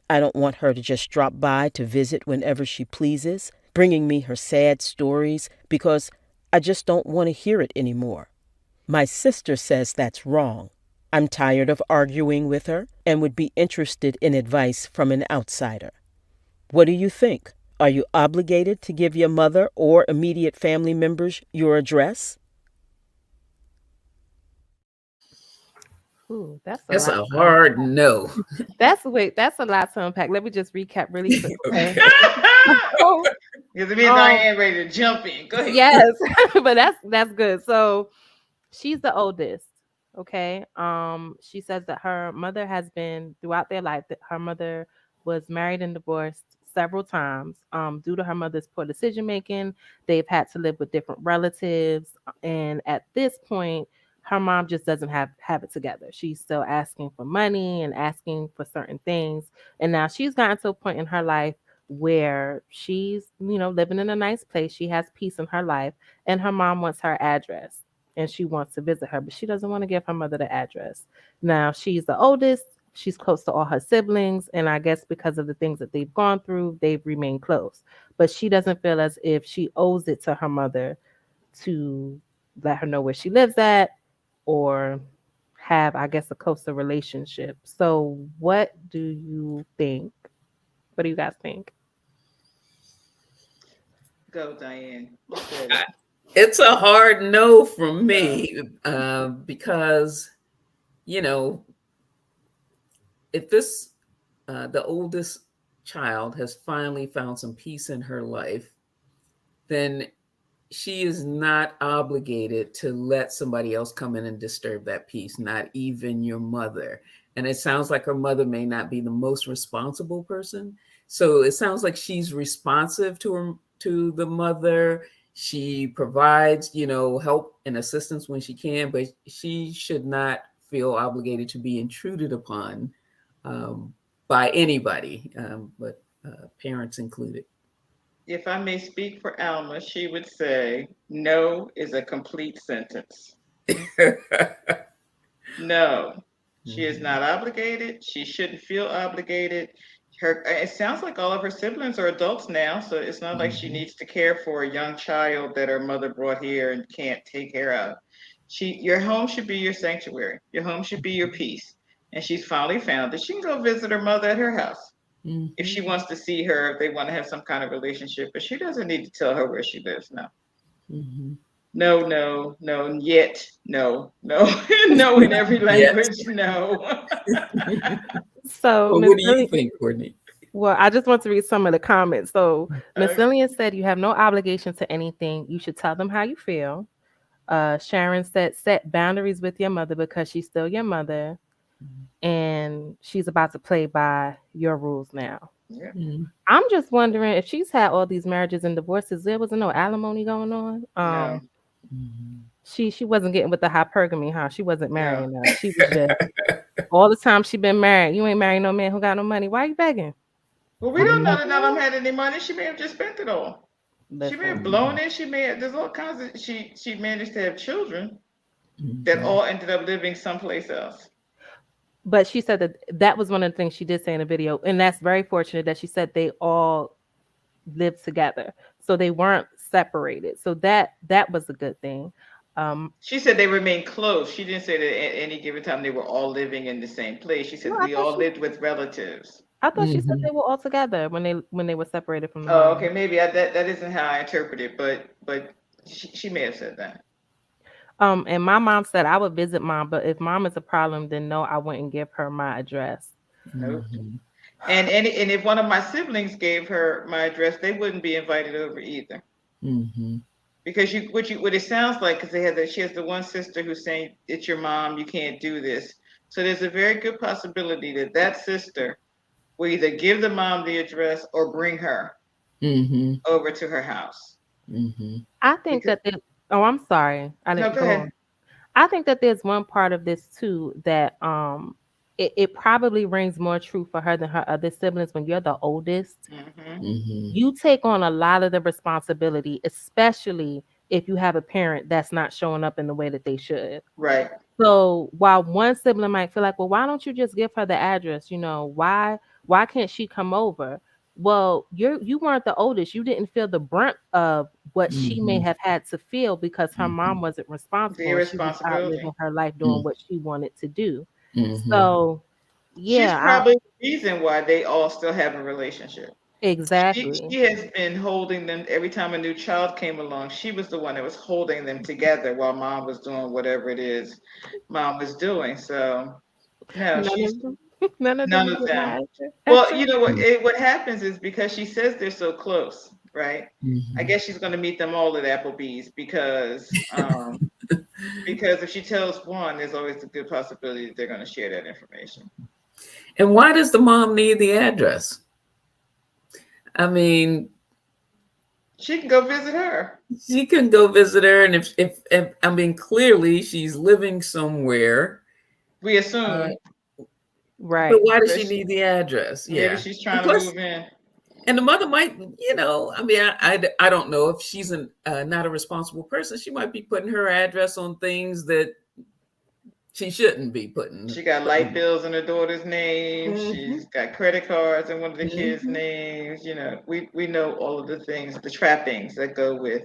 I don't want her to just drop by to visit whenever she pleases, bringing me her sad stories, because I just don't want to hear it anymore. My sister says that's wrong. I'm tired of arguing with her and would be interested in advice from an outsider. What do you think? Are you obligated to give your mother or immediate family members your address?
Ooh, that's a
That's
lot.
a hard no.
That's a lot to unpack. Let me just recap really quick. Okay.
Okay.
Because me and Diane ready to jump in. Go ahead.
Yes, but that's good. So she's the oldest. Okay. She says that her mother has been throughout their life that her mother was married and divorced several times. Due to her mother's poor decision making, they've had to live with different relatives, and at this point, her mom just doesn't have it together. She's still asking for money and asking for certain things, and now she's gotten to a point in her life where she's living in a nice place. She has peace in her life, and her mom wants her address and she wants to visit her, but she doesn't want to give her mother the address. Now, she's the oldest, she's close to all her siblings, and I guess because of the things that they've gone through, they've remained close. But she doesn't feel as if she owes it to her mother to let her know where she lives at or have, I guess, a closer relationship. So, what do you think? What do you guys think?
Go, Diane. You said it.
It's a hard no from me because, you know, if this, the oldest child has finally found some peace in her life, then she is not obligated to let somebody else come in and disturb that peace, not even your mother. And it sounds like her mother may not be the most responsible person. So it sounds like she's responsive to the mother. She provides, help and assistance when she can, but she should not feel obligated to be intruded upon um, by anybody, but parents included.
If I may speak for Alma, she would say, no is a complete sentence. No, she is not obligated. She shouldn't feel obligated. It sounds like all of her siblings are adults now, so it's not like she needs to care for a young child that her mother brought here and can't take care of. Your home should be your sanctuary. Your home should be your peace. And she's finally found that she can go visit her mother at her house if she wants to see her, if they want to have some kind of relationship. But she doesn't need to tell her where she lives now. No, no, no, yet, no, no, no in every language, no.
So,
Well, what do you think, Courtney?
Well, I just want to read some of the comments. So, Miss Lillian said, "You have no obligation to anything. You should tell them how you feel." Sharon said, "Set boundaries with your mother because she's still your mother, and she's about to play by your rules now."
Yeah.
I'm just wondering if she's had all these marriages and divorces, there wasn't no alimony going on.
No.
She wasn't getting with the hypergamy, huh? She wasn't marrying us. She was just all the time she been married. You ain't married no man who got no money. Why are you begging?
Well, we don't know that none of them had any money. She may have just spent it all. She may have blown it. She may have, there's all kinds of, she managed to have children that all ended up living someplace else.
But she said that was one of the things she did say in the video. And that's very fortunate that she said they all lived together. So they weren't separated. So that was a good thing.
She said they remained close. She didn't say that at any given time they were all living in the same place. She said we all lived with relatives.
I thought she said they were all together when they were separated from the
mom. Okay, maybe that isn't how I interpret it, but she may have said that.
And my mom said I would visit mom, but if mom is a problem, then no, I wouldn't give her my address.
Nope. And if one of my siblings gave her my address, they wouldn't be invited over either. Because what it sounds like, because she has the one sister who's saying it's your mom, you can't do this. So there's a very good possibility that sister will either give the mom the address or bring her over to her house.
I think that I'm sorry. I didn't go on. I think that there's one part of this too that it probably rings more true for her than her other siblings. When you're the oldest, you take on a lot of the responsibility, especially if you have a parent that's not showing up in the way that they should.
Right.
So while one sibling might feel like, well, why don't you just give her the address? Why can't she come over? Well, you weren't the oldest. You didn't feel the brunt of what she may have had to feel because her mom wasn't responsible. She was out living her life doing what she wanted to do. So, yeah.
She's probably the reason why they all still have a relationship.
Exactly.
She has been holding them every time a new child came along. She was the one that was holding them together while mom was doing whatever it is mom was doing. So, no, none of them. Well, you know what happens is because she says they're so close, right? I guess she's going to meet them all at Applebee's because if she tells one, there's always a good possibility that they're going to share that information.
And why does the mom need the address? I mean,
she can go visit her.
She can go visit her, and if I mean, clearly she's living somewhere.
We assume.
Right.
But why does she need the address?
Maybe she's trying to move in.
And the mother might, I mean, I don't know if she's not a responsible person. She might be putting her address on things that she shouldn't be putting.
She got light bills in her daughter's name. She's got credit cards in one of the kids' names. We know all of the things, the trappings that go with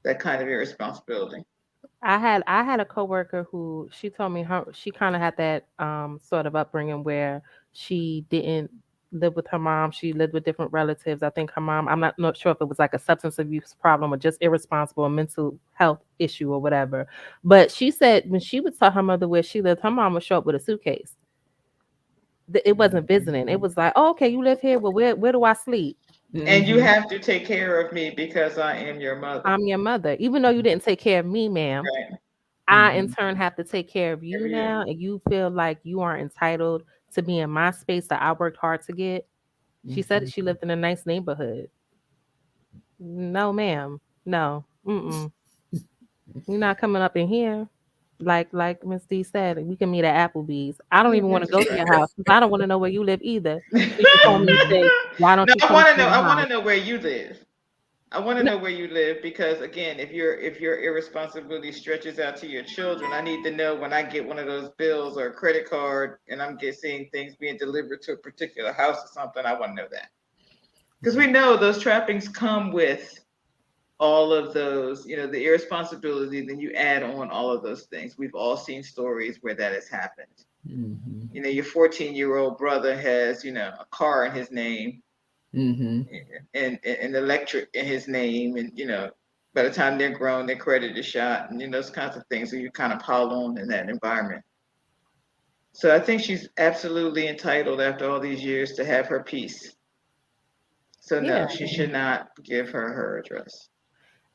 that kind of irresponsibility.
I had a coworker who she told me she kind of had that sort of upbringing where she didn't live with her mom. She lived with different relatives. I think her mom, I'm not sure if it was like a substance abuse problem or just irresponsible mental health issue or whatever. But she said when she would tell her mother where she lived, her mom would show up with a suitcase. It wasn't visiting. It was like, oh, okay, you live here. Well, where do I sleep?
And you have to take care of me because I am your mother.
I'm your mother. Even though you didn't take care of me, ma'am, right. I in turn have to take care of you now. And you feel like you are entitled to be in my space that I worked hard to get. She said that she lived in a nice neighborhood. No, ma'am. No. You're not coming up in here. Like Miss D said, we can meet at Applebee's. I don't even want to go to your house because I don't want to know where you live either. Why don't you?
I want to know where you live. I want to know where you live because again, if your irresponsibility stretches out to your children, I need to know when I get one of those bills or a credit card and I'm seeing things being delivered to a particular house or something. I want to know that because we know those trappings come with all of those, the irresponsibility, then you add on all of those things. We've all seen stories where that has happened. Your 14-year-old brother has, a car in his name, and electric in his name, and by the time they're grown, their credit is shot, and those kinds of things. So you kind of pile on in that environment. So I think she's absolutely entitled after all these years to have her peace. So no, she should not give her address.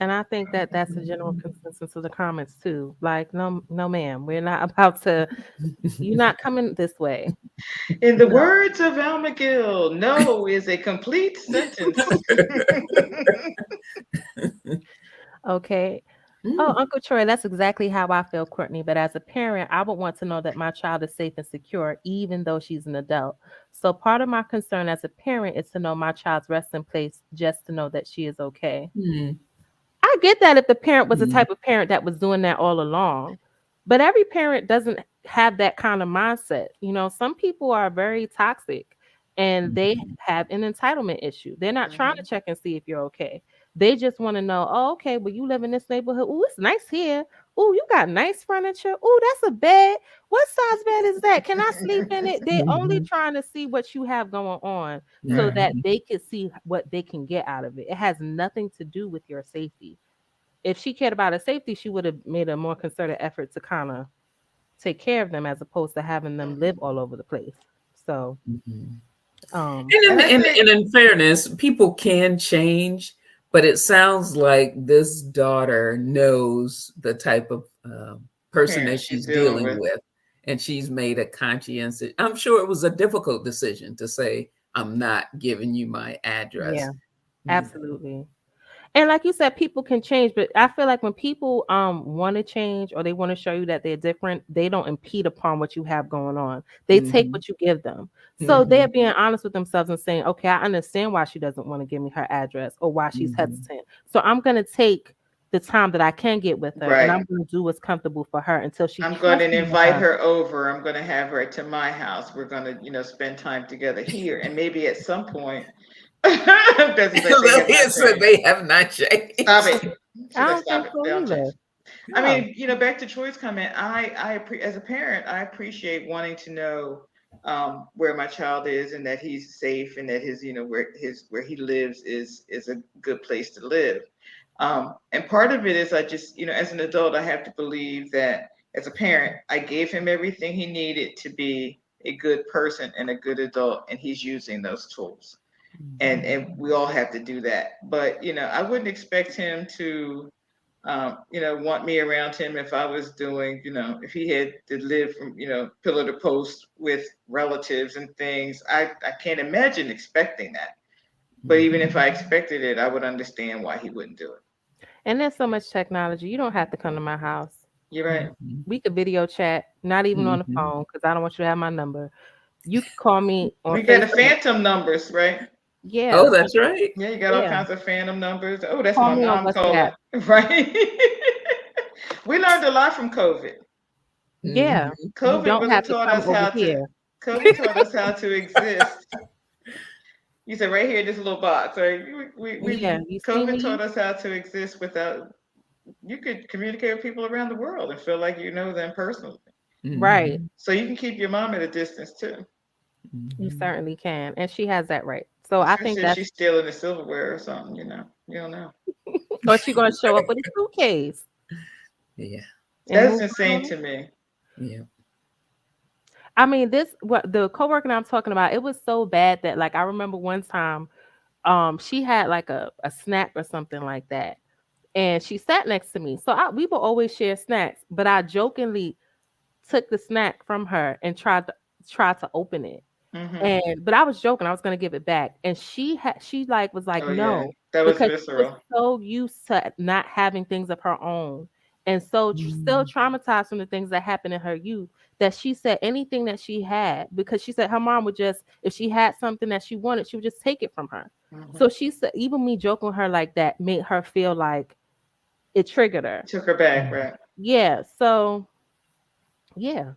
And I think that that's a general consensus of the comments too. Like, no, ma'am, we're not about to. You're not coming this way.
In the words of Alma Gill, no is a complete sentence.
Okay. Oh, Uncle Troy, that's exactly how I feel, Courtney. But as a parent, I would want to know that my child is safe and secure, even though she's an adult. So part of my concern as a parent is to know my child's resting place, just to know that she is okay. I get that if the parent was the type of parent that was doing that all along, but every parent doesn't have that kind of mindset. Some people are very toxic and they have an entitlement issue. They're not trying to check and see if you're okay. They just want to know, oh, okay, well, you live in this neighborhood. Oh, it's nice here. Oh, you got nice furniture. Oh, that's a bed. What size bed is that? Can I sleep in it? They're only trying to see what you have going on so that they can see what they can get out of it. It has nothing to do with your safety. If she cared about her safety, she would have made a more concerted effort to kind of take care of them as opposed to having them live all over the place. So,
and in fairness, people can change, but it sounds like this daughter knows the type of person that she's dealing with, and she's made a conscientious. I'm sure it was a difficult decision to say, "I'm not giving you my address."
Yeah, absolutely. And like you said, people can change, but I feel like when people want to change or they want to show you that they're different, they don't impede upon what you have going on. They take what you give them. So they're being honest with themselves and saying, okay, I understand why she doesn't want to give me her address or why she's hesitant. So I'm going to take the time that I can get with her, and I'm going to do what's comfortable for her until she.
I'm going to invite her over. I'm going to have her to my house. We're going to, spend time together here, and maybe at some point.
They have not changed.
Stop it.
I don't think so either.
I mean, back to Troy's comment. I as a parent, I appreciate wanting to know where my child is and that he's safe and that his, where he lives is a good place to live. And part of it is I just, as an adult, I have to believe that as a parent, I gave him everything he needed to be a good person and a good adult, and he's using those tools. And we all have to do that. But, I wouldn't expect him to, want me around him if I was doing, if he had to live from, pillar to post with relatives and things. I can't imagine expecting that. But even if I expected it, I would understand why he wouldn't do it.
And there's so much technology. You don't have to come to my house.
You're right.
We could video chat, not even on the phone, because I don't want you to have my number. You can call me on
We got the phantom numbers, right?
Yeah.
Oh, that's right.
Yeah, you got all kinds of phantom numbers. Oh, that's my mom calling. Right. We learned a lot from COVID.
Yeah.
COVID taught us how to. COVID taught us how to exist. You said right here in this little box, right? COVID taught us how to exist without. You could communicate with people around the world and feel like you know them personally.
Right.
So you can keep your mom at a distance too.
You certainly can, and she has that right. So I think that
she's stealing the silverware or something. You don't know.
Or she's gonna show up with a suitcase.
Yeah,
that's insane to me.
Yeah.
I mean, the coworker I'm talking about, it was so bad that like I remember one time, she had like a snack or something like that, and she sat next to me. So we would always share snacks, but I jokingly took the snack from her and tried to open it. But I was joking, I was gonna give it back, and she was like, no,
yeah. That was
because
visceral.
she was so used to not having things of her own, and so still traumatized from the things that happened in her youth, that she said anything that she had, because she said her mom would just, if she had something that she wanted, she would just take it from her. So she said even me joking with her like that made her feel like it triggered her.
Took her back, right?
Yeah. So yeah.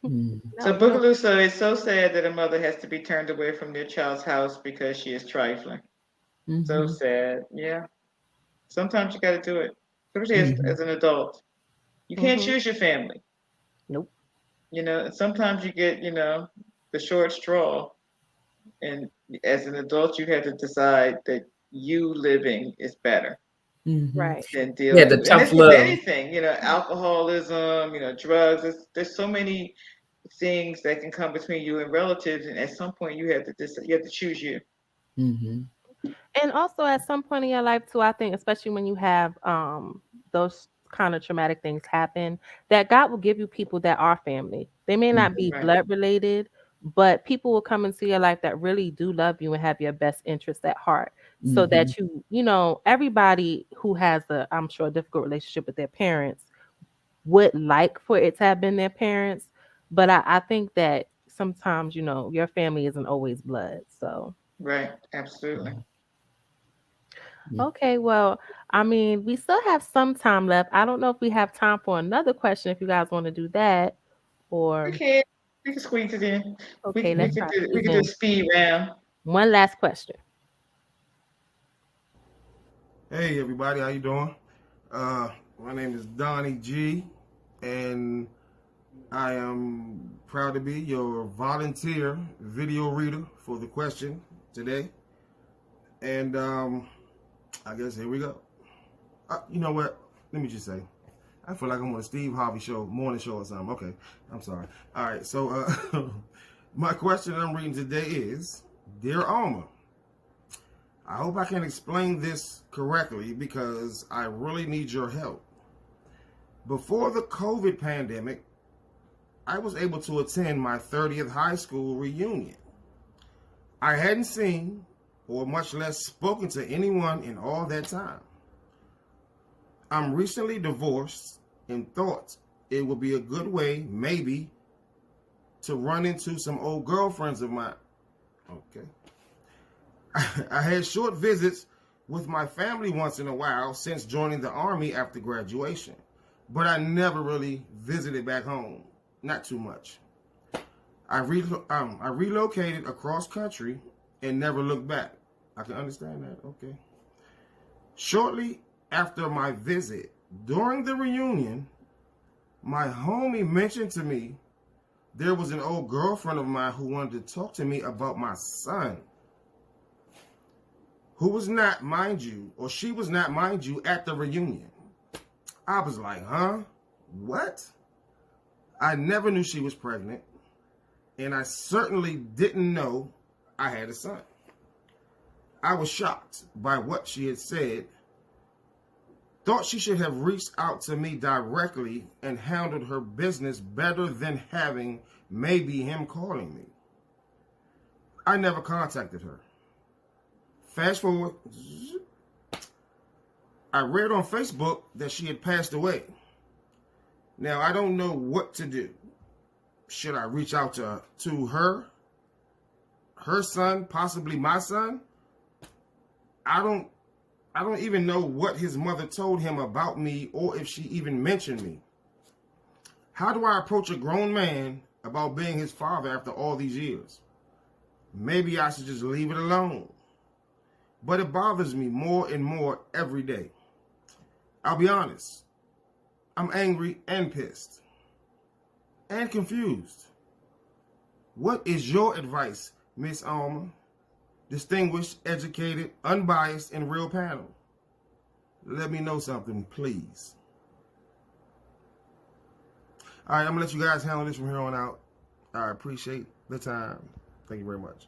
So Boogaloo, so it's so sad that a mother has to be turned away from their child's house because she is trifling. So sad. Yeah. Sometimes you got to do it, especially as an adult. You can't choose your family.
Nope.
And sometimes you get, the short straw. And as an adult, you have to decide that you living is better.
Right.
Than dealing
the
with,
tough
and this
love.
is anything, alcoholism, drugs. There's so many things that can come between you and relatives, and at some point you have to choose you.
And also at some point in your life too, I think, especially when you have those kind of traumatic things happen, that God will give you people that are family. They may not be blood related, but people will come into your life that really do love you and have your best interest at heart. So that everybody who has I'm sure, a difficult relationship with their parents would like for it to have been their parents. But I think that sometimes, your family isn't always blood. So
Right, absolutely.
Okay, well, I mean, we still have some time left. I don't know if we have time for another question if you guys want to do that, or
we can squeeze it in.
Okay,
we can do a speed round.
One last question.
Hey everybody, how you doing? My name is Donnie G, and I am proud to be your volunteer video reader for the question today. And I guess here we go. You know what? Let me just say, I feel like I'm on a Steve Harvey show, morning show or something. Okay, I'm sorry. All right, so my question I'm reading today is, Dear Alma, I hope I can explain this correctly because I really need your help. Before the COVID pandemic, I was able to attend my 30th high school reunion. I hadn't seen or much less spoken to anyone in all that time. I'm recently divorced and thought it would be a good way, maybe, to run into some old girlfriends of mine. Okay. I had short visits with my family once in a while since joining the Army after graduation, but I never really visited back home, not too much. I relocated across country and never looked back. I can understand that, okay. Shortly after my visit, during the reunion, my homie mentioned to me there was an old girlfriend of mine who wanted to talk to me about my son, who was not, mind you, or she was not, mind you, at the reunion. I was like, huh? What? I never knew she was pregnant, and I certainly didn't know I had a son. I was shocked by what she had said, thought she should have reached out to me directly and handled her business better than having maybe him calling me. I never contacted her. Fast forward, I read on Facebook that she had passed away. Now, I don't know what to do. Should I reach out to her son, possibly my son? I don't even know what his mother told him about me or if she even mentioned me. How do I approach a grown man about being his father after all these years? Maybe I should just leave it alone. But it bothers me more and more every day. I'll be honest. I'm angry and pissed. And confused. What is your advice, Miss Alma? Distinguished, educated, unbiased, and real panel. Let me know something, please. All right, I'm going to let you guys handle this from here on out. I appreciate the time. Thank you very much.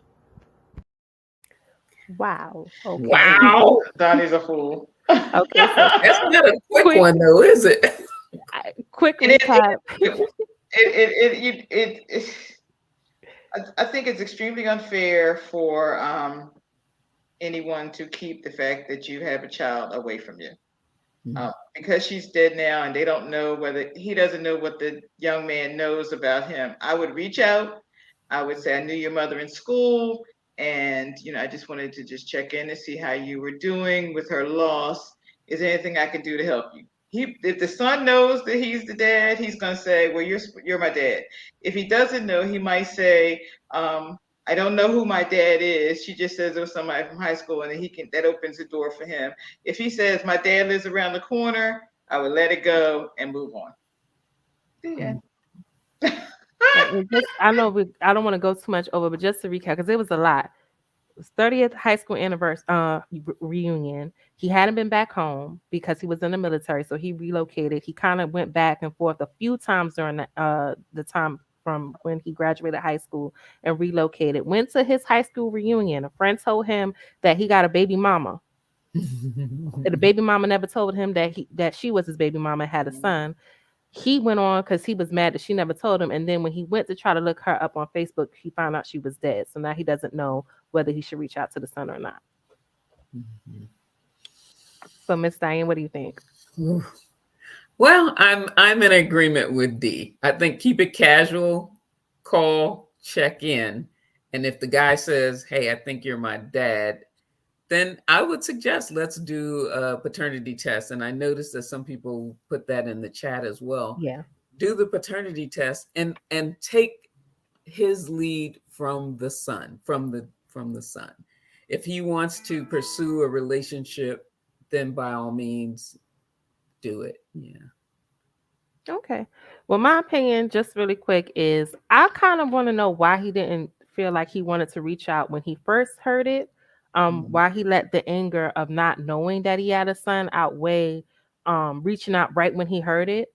Wow. Okay.
Wow.
Donnie's a fool.
Okay, so
that's not a quick one, though, is it?
Quick recap.
I think it's extremely unfair for anyone to keep the fact that you have a child away from you. Because she's dead now and they don't know he doesn't know what the young man knows about him. I would reach out. I would say, I knew your mother in school, and I just wanted to just check in and see how you were doing with her loss. Is there anything I can do to help you? If the son knows that he's the dad, he's gonna say, well, you're my dad. If he doesn't know, he might say, I don't know who my dad is. She just says it was somebody from high school, and then that opens the door for him. If he says my dad lives around the corner, I would let it go and move on. Yeah.
I know I don't want to go too much over, but just to recap, because it was a lot. It was 30th high school anniversary reunion. He hadn't been back home because he was in the military, so he relocated. He kind of went back and forth a few times during the time from when he graduated high school and relocated. Went to his high school reunion. A friend told him that he got a baby mama. The baby mama never told him that she was his baby mama and had a son. He went on because he was mad that she never told him. And then when he went to try to look her up on Facebook, he found out she was dead. So now he doesn't know whether he should reach out to the son or not. So Miss Diane, what do you think?
Well, I'm in agreement with D. I think keep it casual, call, check in. And if the guy says, hey, I think you're my dad, then I would suggest let's do a paternity test. And I noticed that some people put that in the chat as well.
Yeah.
Do the paternity test and take his lead from the son, from the son. If he wants to pursue a relationship, then by all means do it. Yeah.
Okay. Well, my opinion, just really quick, is I kind of want to know why he didn't feel like he wanted to reach out when he first heard it. Why he let the anger of not knowing that he had a son outweigh reaching out right when he heard it.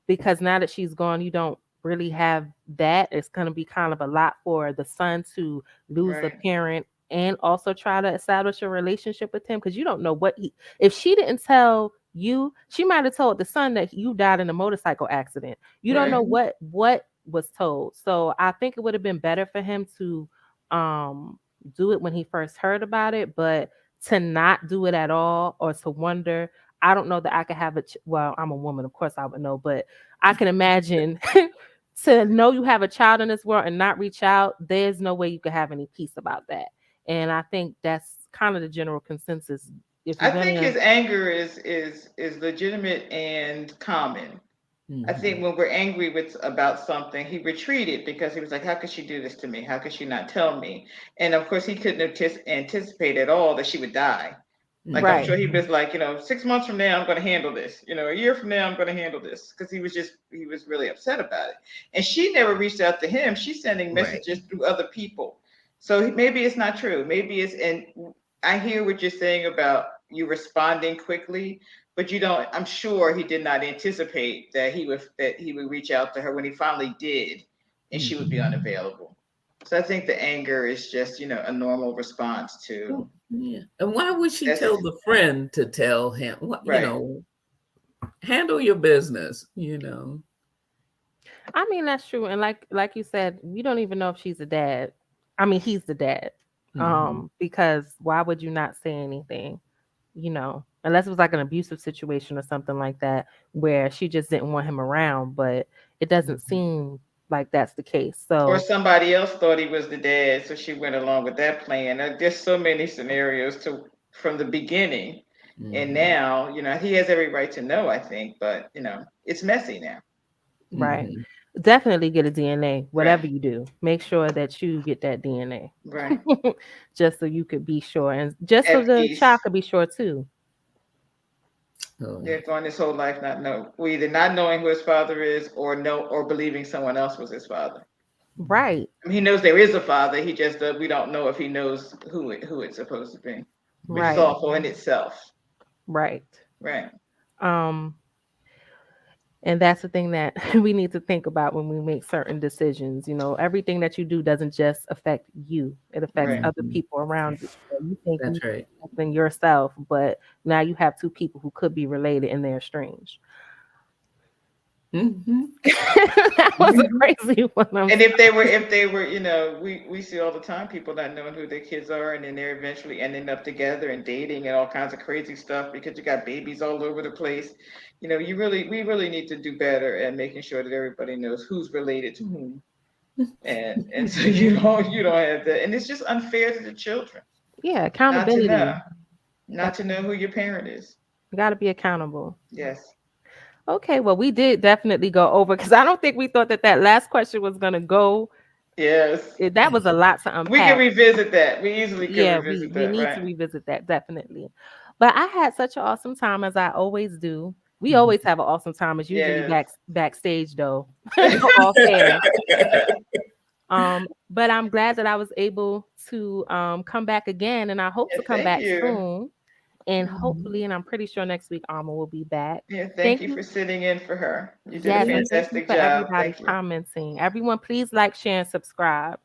Because now that she's gone, you don't really have that. It's going to be kind of a lot for the son to lose a parent and also try to establish a relationship with him, because you don't know if she didn't tell you, she might have told the son that you died in a motorcycle accident. You don't know what was told. So I think it would have been better for him to do it when he first heard about it, but to not do it at all, or to wonder. I don't know that I could have well, I'm a woman, of course I would know, but I can imagine to know you have a child in this world and not reach out, there's no way you could have any peace about that. And I think that's kind of the general consensus.
I think his anger is legitimate and common. I think when we're angry about something, he retreated because he was like, how could she do this to me? How could she not tell me? And of course, he couldn't anticipate at all that she would die. Like, I'm sure he was like, 6 months from now, I'm going to handle this. A year from now, I'm going to handle this. Because he was really upset about it. And she never reached out to him. She's sending messages through other people. So maybe it's not true. Maybe and I hear what you're saying about you responding quickly, but I'm sure he did not anticipate that he would reach out to her when he finally did, and she would be unavailable. So I think the anger is just, a normal response to.
Yeah. And why would she tell the friend to tell him? Handle your business,
I mean, that's true. And like you said, we don't even know if she's a dad. I mean, he's the dad. Because why would you not say anything? Unless it was like an abusive situation or something like that, where she just didn't want him around, but it doesn't seem like that's the case.
Or somebody else thought he was the dad, so she went along with that plan. There's so many scenarios from the beginning, and now he has every right to know, I think, but it's messy now.
Right. Definitely get a DNA. Whatever you do, make sure that you get that DNA.
Right.
Just so you could be sure, and just so the child could be sure too.
They're going this whole life either not knowing who his father is, or believing someone else was his father.
Right.
I mean, he knows there is a father. He just we don't know if he knows who it's supposed to be, which is awful in itself.
Right.
Right.
And that's the thing that we need to think about when we make certain decisions. Everything that you do doesn't just affect you; it affects other people around you. So you think
that's right.
Than yourself, but now you have two people who could be related and they're estranged. That was a crazy one.
And if they were, we see all the time people not knowing who their kids are, and then they're eventually ending up together and dating and all kinds of crazy stuff because you got babies all over the place. We really need to do better at making sure that everybody knows who's related to whom, and so you don't have that, and it's just unfair to the children.
Yeah, accountability.
Not to know who your parent is.
You got to be accountable.
Yes.
Okay, well, we did definitely go over, because I don't think we thought that last question was going to go
Yes.
That was a lot to unpack.
We can revisit that. We easily can revisit that.
We need to revisit that, definitely. But I had such an awesome time, as I always do. We always have an awesome time. It's usually backstage though. Off air. But I'm glad that I was able to come back again, and I hope to come back soon. And hopefully, and I'm pretty sure next week Alma will be back.
Yeah, thank you for sitting in for her. You did a fantastic
thank you for
job.
Everybody commenting. Everyone, please like, share, and subscribe.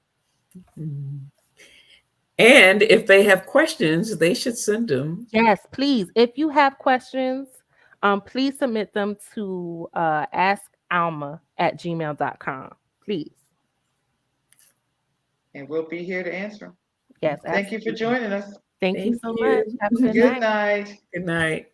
And if they have questions, they should send them.
Yes, please. If you have questions, please submit them to askalma@gmail.com. Please.
And we'll be here to answer them.
Yes.
Thank you for joining us.
Thank you so much. Have a good night.
Good night.
Good night.